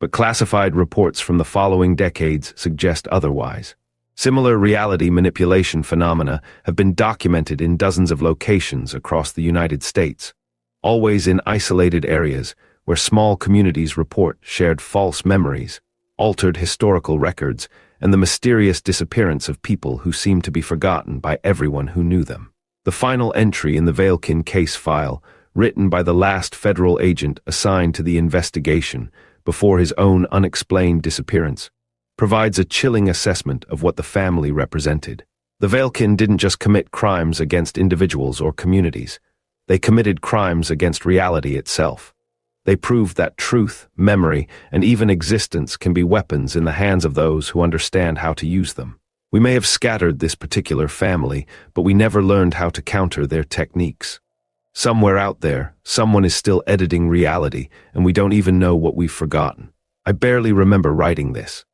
But classified reports from the following decades suggest otherwise. Similar reality manipulation phenomena have been documented in dozens of locations across the United States, always in isolated areas where small communities report shared false memories, altered historical records, and the mysterious disappearance of people who seem to be forgotten by everyone who knew them. The final entry in the Veilkin case file, written by the last federal agent assigned to the investigation before his own unexplained disappearance, provides a chilling assessment of what the family represented. The Veilkin didn't just commit crimes against individuals or communities. They committed crimes against reality itself. They proved that truth, memory, and even existence can be weapons in the hands of those who understand how to use them. We may have scattered this particular family, but we never learned how to counter their techniques. Somewhere out there, someone is still editing reality, and we don't even know what we've forgotten. I barely remember writing this.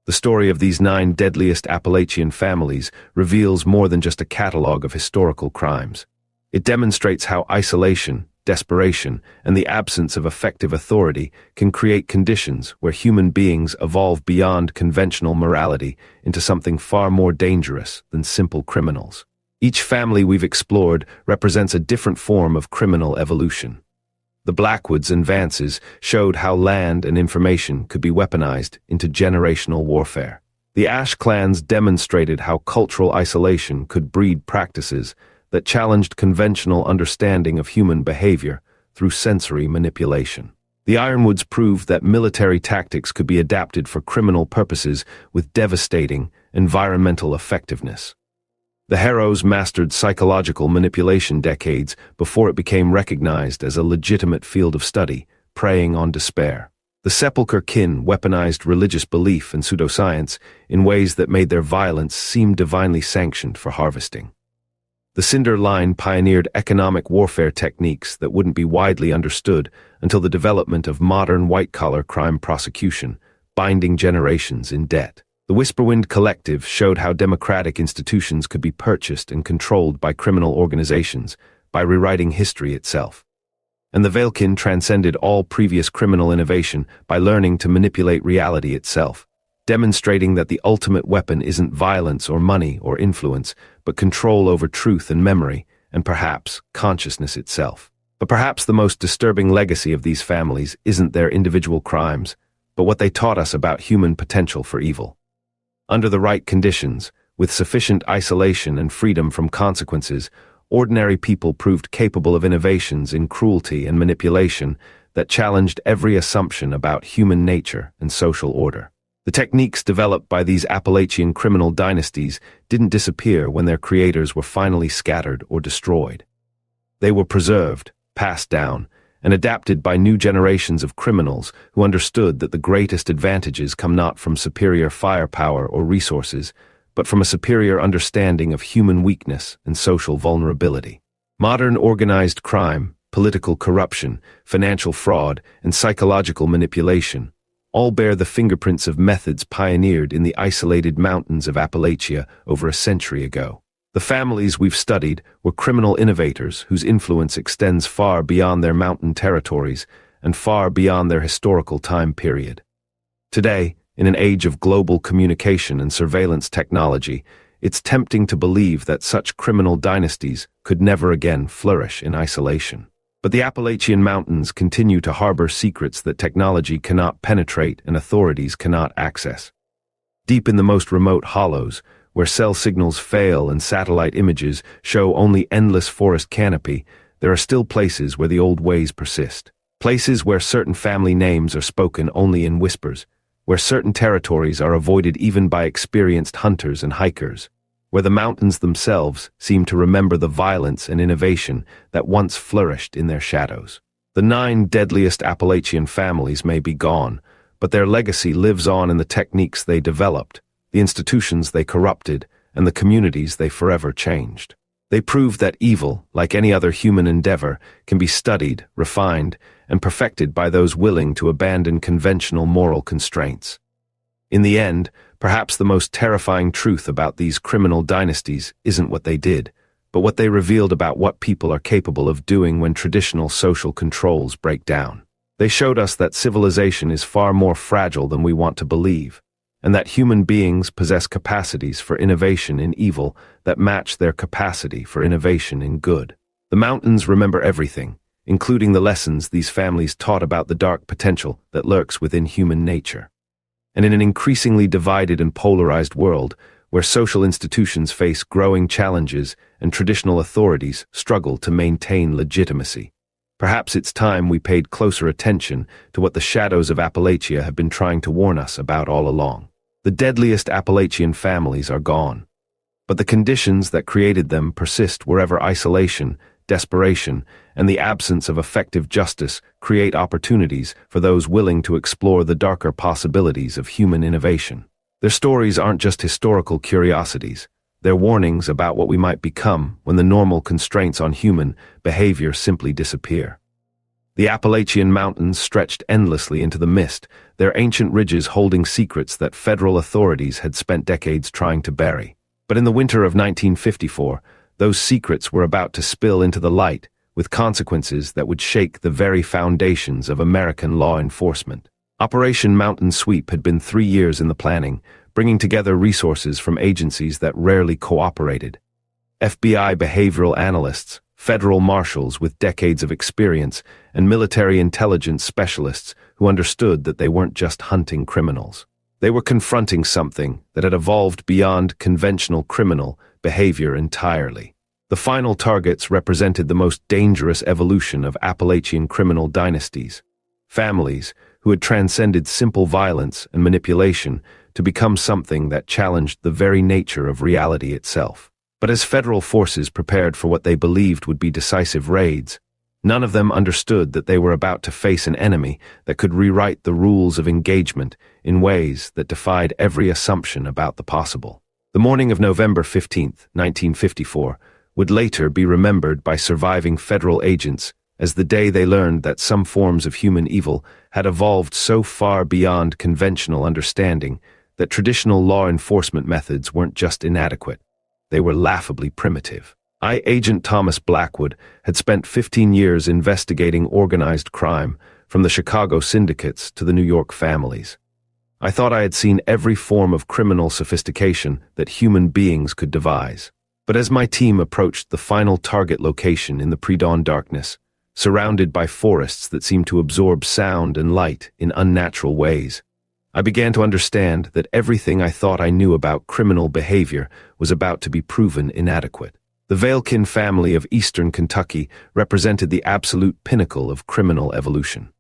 The story of these 9 deadliest Appalachian families reveals more than just a catalog of historical crimes. It demonstrates how isolation, desperation, and the absence of effective authority can create conditions where human beings evolve beyond conventional morality into something far more dangerous than simple criminals. Each family we've explored represents a different form of criminal evolution. The Blackwoods and Vances showed how land and information could be weaponized into generational warfare. The Ash clans demonstrated how cultural isolation could breed practices that challenged conventional understanding of human behavior through sensory manipulation. The Ironwoods proved that military tactics could be adapted for criminal purposes with devastating environmental effectiveness. The Harrows mastered psychological manipulation decades before it became recognized as a legitimate field of study, preying on despair. The Sepulchre kin weaponized religious belief and pseudoscience in ways that made their violence seem divinely sanctioned for harvesting. The Cinder line pioneered economic warfare techniques that wouldn't be widely understood until the development of modern white-collar crime prosecution, binding generations in debt. The Whisperwind Collective showed how democratic institutions could be purchased and controlled by criminal organizations by rewriting history itself. And the Veilkin transcended all previous criminal innovation by learning to manipulate reality itself, demonstrating that the ultimate weapon isn't violence or money or influence, but control over truth and memory, and perhaps consciousness itself. But perhaps the most disturbing legacy of these families isn't their individual crimes, but what they taught us about human potential for evil. Under the right conditions, with sufficient isolation and freedom from consequences, ordinary people proved capable of innovations in cruelty and manipulation that challenged every assumption about human nature and social order. The techniques developed by these Appalachian criminal dynasties didn't disappear when their creators were finally scattered or destroyed. They were preserved, passed down, and adapted by new generations of criminals who understood that the greatest advantages come not from superior firepower or resources, but from a superior understanding of human weakness and social vulnerability. Modern organized crime, political corruption, financial fraud, and psychological manipulation all bear the fingerprints of methods pioneered in the isolated mountains of Appalachia over a century ago. The families we've studied were criminal innovators whose influence extends far beyond their mountain territories and far beyond their historical time period. Today, in an age of global communication and surveillance technology, it's tempting to believe that such criminal dynasties could never again flourish in isolation. But the Appalachian Mountains continue to harbor secrets that technology cannot penetrate and authorities cannot access. Deep in the most remote hollows, where cell signals fail and satellite images show only endless forest canopy, there are still places where the old ways persist. Places where certain family names are spoken only in whispers, where certain territories are avoided even by experienced hunters and hikers, where the mountains themselves seem to remember the violence and innovation that once flourished in their shadows. The 9 deadliest Appalachian families may be gone, but their legacy lives on in the techniques they developed, the institutions they corrupted, and the communities they forever changed. They proved that evil, like any other human endeavor, can be studied, refined, and perfected by those willing to abandon conventional moral constraints. In the end, perhaps the most terrifying truth about these criminal dynasties isn't what they did, but what they revealed about what people are capable of doing when traditional social controls break down. They showed us that civilization is far more fragile than we want to believe, and that human beings possess capacities for innovation in evil that match their capacity for innovation in good. The mountains remember everything, including the lessons these families taught about the dark potential that lurks within human nature. And in an increasingly divided and polarized world, where social institutions face growing challenges and traditional authorities struggle to maintain legitimacy, perhaps it's time we paid closer attention to what the shadows of Appalachia have been trying to warn us about all along. The deadliest Appalachian families are gone, but the conditions that created them persist wherever isolation, desperation, and the absence of effective justice create opportunities for those willing to explore the darker possibilities of human innovation. Their stories aren't just historical curiosities, they're warnings about what we might become when the normal constraints on human behavior simply disappear. The Appalachian Mountains stretched endlessly into the mist, their ancient ridges holding secrets that federal authorities had spent decades trying to bury. But in the winter of 1954, those secrets were about to spill into the light, with consequences that would shake the very foundations of American law enforcement. Operation Mountain Sweep had been 3 years in the planning, bringing together resources from agencies that rarely cooperated. FBI behavioral analysts, federal marshals with decades of experience, and military intelligence specialists who understood that they weren't just hunting criminals. They were confronting something that had evolved beyond conventional criminal behavior entirely. The final targets represented the most dangerous evolution of Appalachian criminal dynasties, families who had transcended simple violence and manipulation to become something that challenged the very nature of reality itself. But as federal forces prepared for what they believed would be decisive raids, none of them understood that they were about to face an enemy that could rewrite the rules of engagement in ways that defied every assumption about the possible. The morning of November 15, 1954, would later be remembered by surviving federal agents as the day they learned that some forms of human evil had evolved so far beyond conventional understanding that traditional law enforcement methods weren't just inadequate, they were laughably primitive. Agent Thomas Blackwood had spent 15 years investigating organized crime, from the Chicago syndicates to the New York families. I thought I had seen every form of criminal sophistication that human beings could devise. But as my team approached the final target location in the pre-dawn darkness, surrounded by forests that seemed to absorb sound and light in unnatural ways. I began to understand that everything I thought I knew about criminal behavior was about to be proven inadequate. The Vailkin family of eastern Kentucky represented the absolute pinnacle of criminal evolution.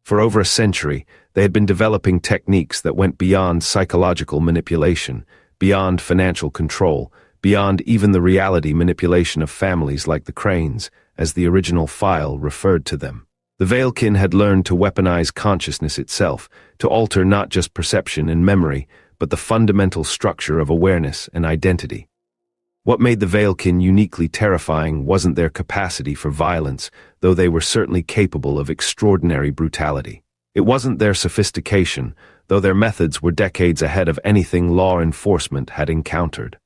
For over a century, they had been developing techniques that went beyond psychological manipulation, beyond financial control, beyond even the reality manipulation of families like the Cranes, as the original file referred to them. The Vailkin had learned to weaponize consciousness itself, to alter not just perception and memory, but the fundamental structure of awareness and identity. What made the Vailkin uniquely terrifying wasn't their capacity for violence, though they were certainly capable of extraordinary brutality. It wasn't their sophistication, though their methods were decades ahead of anything law enforcement had encountered.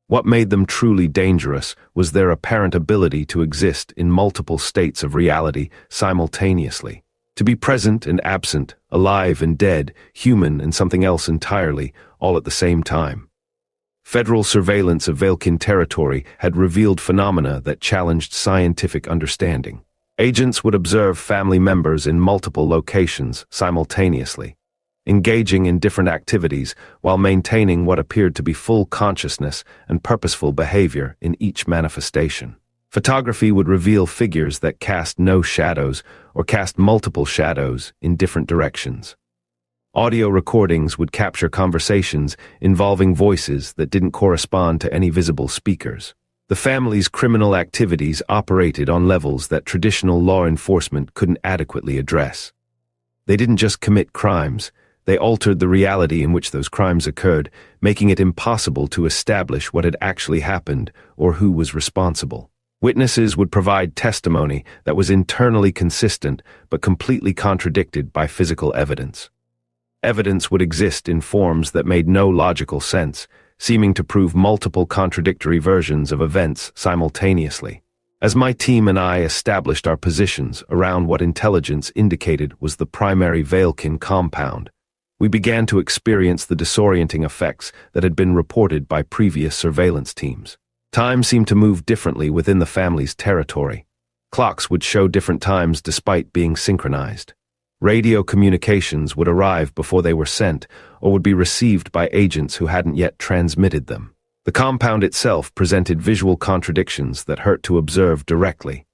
What made them truly dangerous was their apparent ability to exist in multiple states of reality simultaneously. To be present and absent, alive and dead, human and something else entirely, all at the same time. Federal surveillance of Vailkin territory had revealed phenomena that challenged scientific understanding. Agents would observe family members in multiple locations simultaneously, engaging in different activities while maintaining what appeared to be full consciousness and purposeful behavior in each manifestation. Photography would reveal figures that cast no shadows or cast multiple shadows in different directions. Audio recordings would capture conversations involving voices that didn't correspond to any visible speakers. The family's criminal activities operated on levels that traditional law enforcement couldn't adequately address. They didn't just commit crimes, they altered the reality in which those crimes occurred, making it impossible to establish what had actually happened or who was responsible. Witnesses would provide testimony that was internally consistent but completely contradicted by physical evidence. Evidence would exist in forms that made no logical sense, seeming to prove multiple contradictory versions of events simultaneously. As my team and I established our positions around what intelligence indicated was the primary Vailkin compound, we began to experience the disorienting effects that had been reported by previous surveillance teams. Time seemed to move differently within the family's territory. Clocks would show different times despite being synchronized. Radio communications would arrive before they were sent or would be received by agents who hadn't yet transmitted them. The compound itself presented visual contradictions that hurt to observe directly.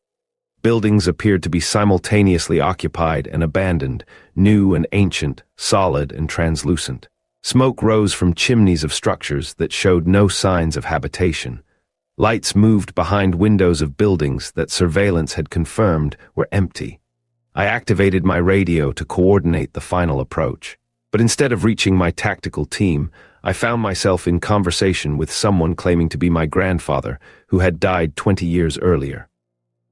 Buildings appeared to be simultaneously occupied and abandoned, new and ancient, solid and translucent. Smoke rose from chimneys of structures that showed no signs of habitation. Lights moved behind windows of buildings that surveillance had confirmed were empty. I activated my radio to coordinate the final approach. But instead of reaching my tactical team, I found myself in conversation with someone claiming to be my grandfather, who had died 20 years earlier.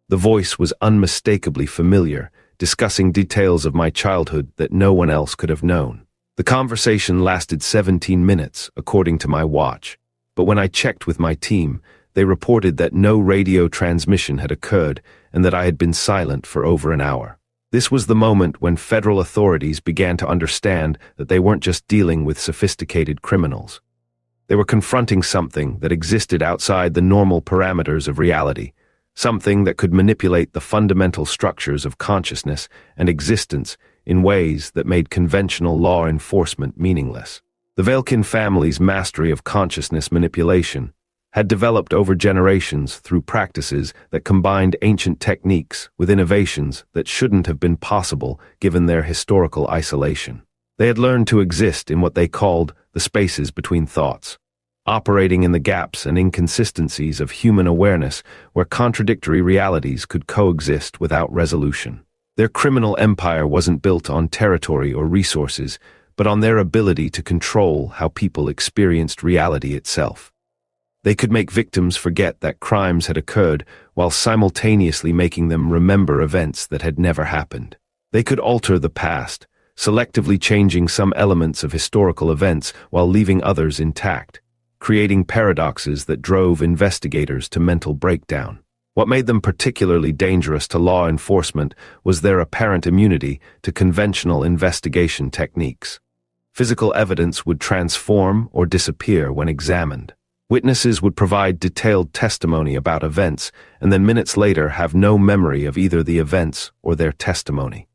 The voice was unmistakably familiar, discussing details of my childhood that no one else could have known. The conversation lasted 17 minutes, according to my watch, but when I checked with my team, they reported that no radio transmission had occurred and that I had been silent for over an hour. This was the moment when federal authorities began to understand that they weren't just dealing with sophisticated criminals. They were confronting something that existed outside the normal parameters of reality, something that could manipulate the fundamental structures of consciousness and existence in ways that made conventional law enforcement meaningless. The Vailkin family's mastery of consciousness manipulation had developed over generations through practices that combined ancient techniques with innovations that shouldn't have been possible given their historical isolation. They had learned to exist in what they called the spaces between thoughts, operating in the gaps and inconsistencies of human awareness where contradictory realities could coexist without resolution. Their criminal empire wasn't built on territory or resources, but on their ability to control how people experienced reality itself. They could make victims forget that crimes had occurred while simultaneously making them remember events that had never happened. They could alter the past, selectively changing some elements of historical events while leaving others intact, creating paradoxes that drove investigators to mental breakdown. What made them particularly dangerous to law enforcement was their apparent immunity to conventional investigation techniques. Physical evidence would transform or disappear when examined. Witnesses would provide detailed testimony about events and then minutes later have no memory of either the events or their testimony.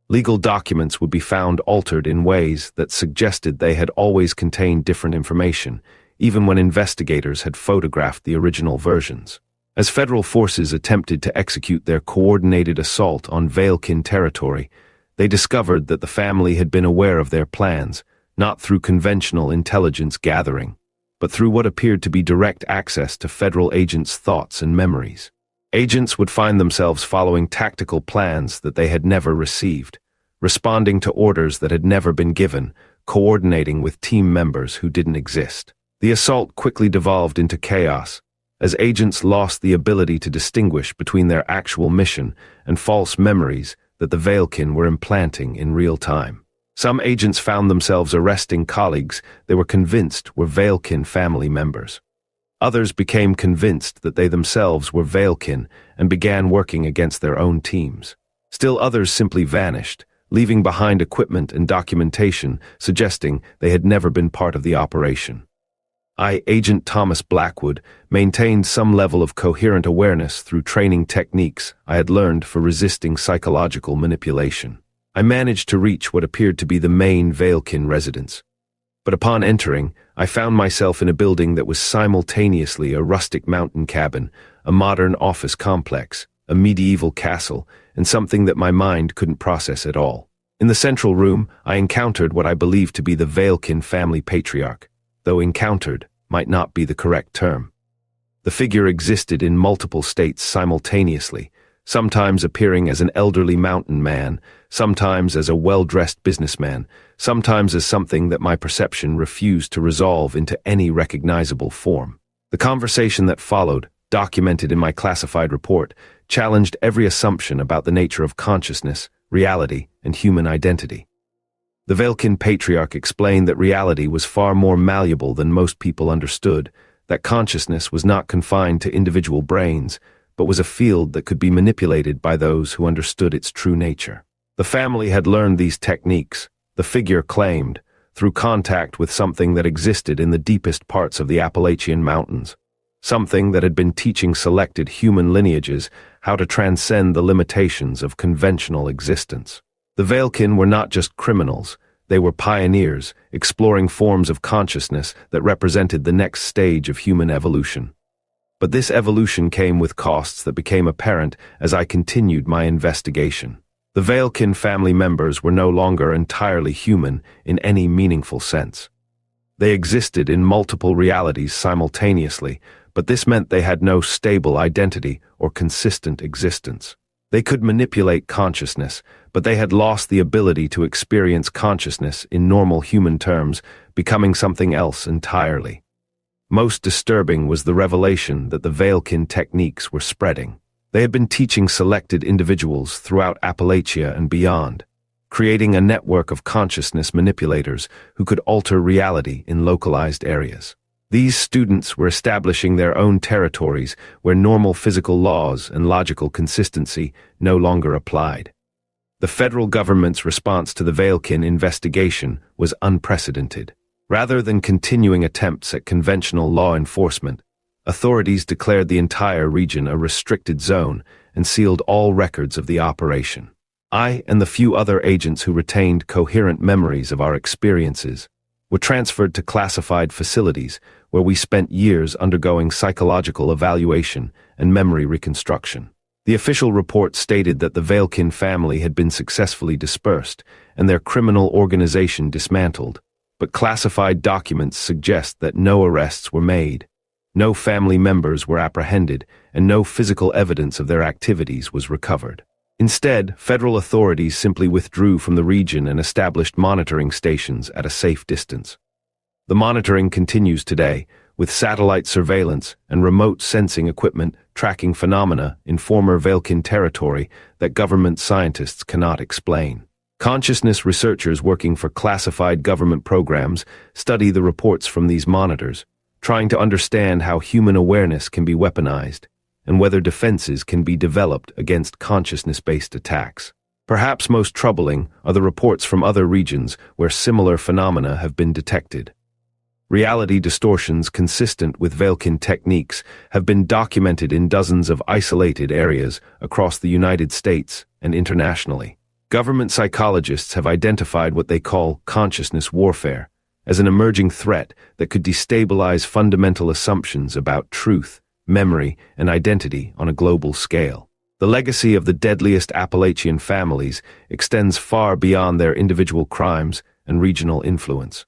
Legal documents would be found altered in ways that suggested they had always contained different information, even when investigators had photographed the original versions. As federal forces attempted to execute their coordinated assault on Veilkin territory, they discovered that the family had been aware of their plans, not through conventional intelligence gathering, but through what appeared to be direct access to federal agents' thoughts and memories. Agents would find themselves following tactical plans that they had never received, responding to orders that had never been given, coordinating with team members who didn't exist. The assault quickly devolved into chaos, as agents lost the ability to distinguish between their actual mission and false memories that the Veilkin were implanting in real time. Some agents found themselves arresting colleagues they were convinced were Veilkin family members. Others became convinced that they themselves were Veilkin and began working against their own teams. Still others simply vanished, leaving behind equipment and documentation suggesting they had never been part of the operation. Agent Thomas Blackwood, maintained some level of coherent awareness through training techniques I had learned for resisting psychological manipulation. I managed to reach what appeared to be the main Veilkin residence. But upon entering, I found myself in a building that was simultaneously a rustic mountain cabin, a modern office complex, a medieval castle, and something that my mind couldn't process at all. In the central room, I encountered what I believed to be the Veilkin family patriarch, though encountered might not be the correct term. The figure existed in multiple states simultaneously, sometimes appearing as an elderly mountain man, sometimes as a well-dressed businessman, sometimes as something that my perception refused to resolve into any recognizable form. The conversation that followed, documented in my classified report, challenged every assumption about the nature of consciousness, reality, and human identity. The Veilkin patriarch explained that reality was far more malleable than most people understood, that consciousness was not confined to individual brains, but was a field that could be manipulated by those who understood its true nature. The family had learned these techniques, the figure claimed, through contact with something that existed in the deepest parts of the Appalachian Mountains, something that had been teaching selected human lineages how to transcend the limitations of conventional existence. The Veilkin were not just criminals, they were pioneers, exploring forms of consciousness that represented the next stage of human evolution. But this evolution came with costs that became apparent as I continued my investigation. The Veilkin family members were no longer entirely human in any meaningful sense. They existed in multiple realities simultaneously, but this meant they had no stable identity or consistent existence. They could manipulate consciousness, but they had lost the ability to experience consciousness in normal human terms, becoming something else entirely. Most disturbing was the revelation that the Veilkin techniques were spreading. They had been teaching selected individuals throughout Appalachia and beyond, creating a network of consciousness manipulators who could alter reality in localized areas. These students were establishing their own territories where normal physical laws and logical consistency no longer applied. The federal government's response to the Veilkin investigation was unprecedented. Rather than continuing attempts at conventional law enforcement, authorities declared the entire region a restricted zone and sealed all records of the operation. I and the few other agents who retained coherent memories of our experiences were transferred to classified facilities where we spent years undergoing psychological evaluation and memory reconstruction. The official report stated that the Veilkin family had been successfully dispersed and their criminal organization dismantled, but classified documents suggest that no arrests were made, no family members were apprehended, and no physical evidence of their activities was recovered. Instead, federal authorities simply withdrew from the region and established monitoring stations at a safe distance. The monitoring continues today, with satellite surveillance and remote sensing equipment tracking phenomena in former Veilkin territory that government scientists cannot explain. Consciousness researchers working for classified government programs study the reports from these monitors, trying to understand how human awareness can be weaponized and whether defenses can be developed against consciousness-based attacks. Perhaps most troubling are the reports from other regions where similar phenomena have been detected. Reality distortions consistent with Veilchen techniques have been documented in dozens of isolated areas across the United States and internationally. Government psychologists have identified what they call consciousness warfare as an emerging threat that could destabilize fundamental assumptions about truth, memory, and identity on a global scale. The legacy of the deadliest Appalachian families extends far beyond their individual crimes and regional influence.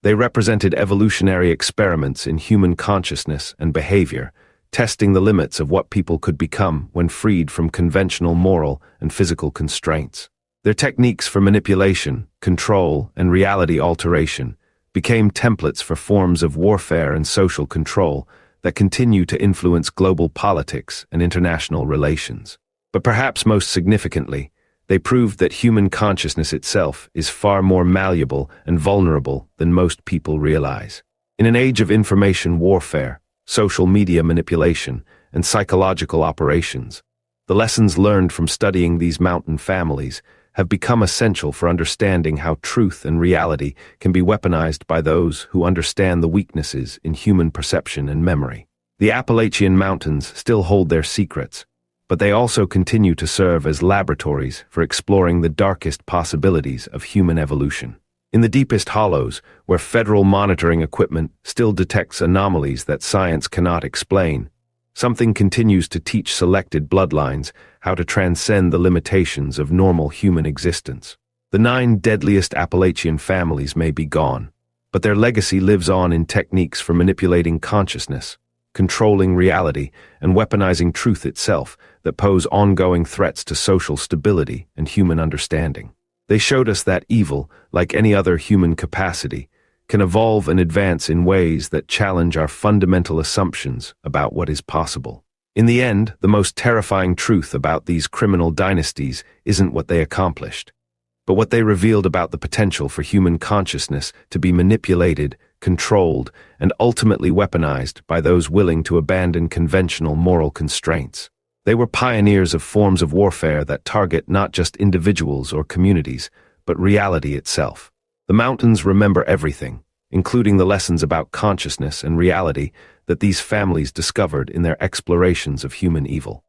They represented evolutionary experiments in human consciousness and behavior, testing the limits of what people could become when freed from conventional moral and physical constraints. Their techniques for manipulation, control, and reality alteration became templates for forms of warfare and social control that continue to influence global politics and international relations. But perhaps most significantly, they proved that human consciousness itself is far more malleable and vulnerable than most people realize. In an age of information warfare, social media manipulation, and psychological operations, the lessons learned from studying these mountain families have become essential for understanding how truth and reality can be weaponized by those who understand the weaknesses in human perception and memory. The Appalachian Mountains still hold their secrets, but they also continue to serve as laboratories for exploring the darkest possibilities of human evolution. In the deepest hollows, where federal monitoring equipment still detects anomalies that science cannot explain, something continues to teach selected bloodlines how to transcend the limitations of normal human existence. The 9 deadliest Appalachian families may be gone, but their legacy lives on in techniques for manipulating consciousness, controlling reality, and weaponizing truth itself that pose ongoing threats to social stability and human understanding. They showed us that evil, like any other human capacity, can evolve and advance in ways that challenge our fundamental assumptions about what is possible. In the end, the most terrifying truth about these criminal dynasties isn't what they accomplished, but what they revealed about the potential for human consciousness to be manipulated, controlled, and ultimately weaponized by those willing to abandon conventional moral constraints. They were pioneers of forms of warfare that target not just individuals or communities, but reality itself. The mountains remember everything, including the lessons about consciousness and reality that these families discovered in their explorations of human evil.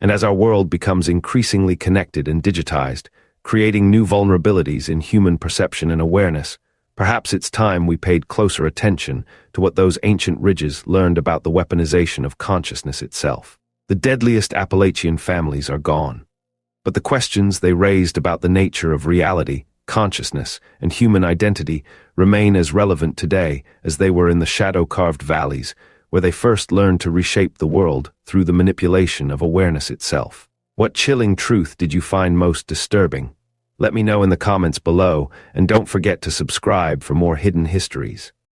And as our world becomes increasingly connected and digitized, creating new vulnerabilities in human perception and awareness, perhaps it's time we paid closer attention to what those ancient ridges learned about the weaponization of consciousness itself. The deadliest Appalachian families are gone, but the questions they raised about the nature of reality, consciousness, and human identity remain as relevant today as they were in the shadow-carved valleys, where they first learned to reshape the world through the manipulation of awareness itself. What chilling truth did you find most disturbing? Let me know in the comments below, and don't forget to subscribe for more hidden histories.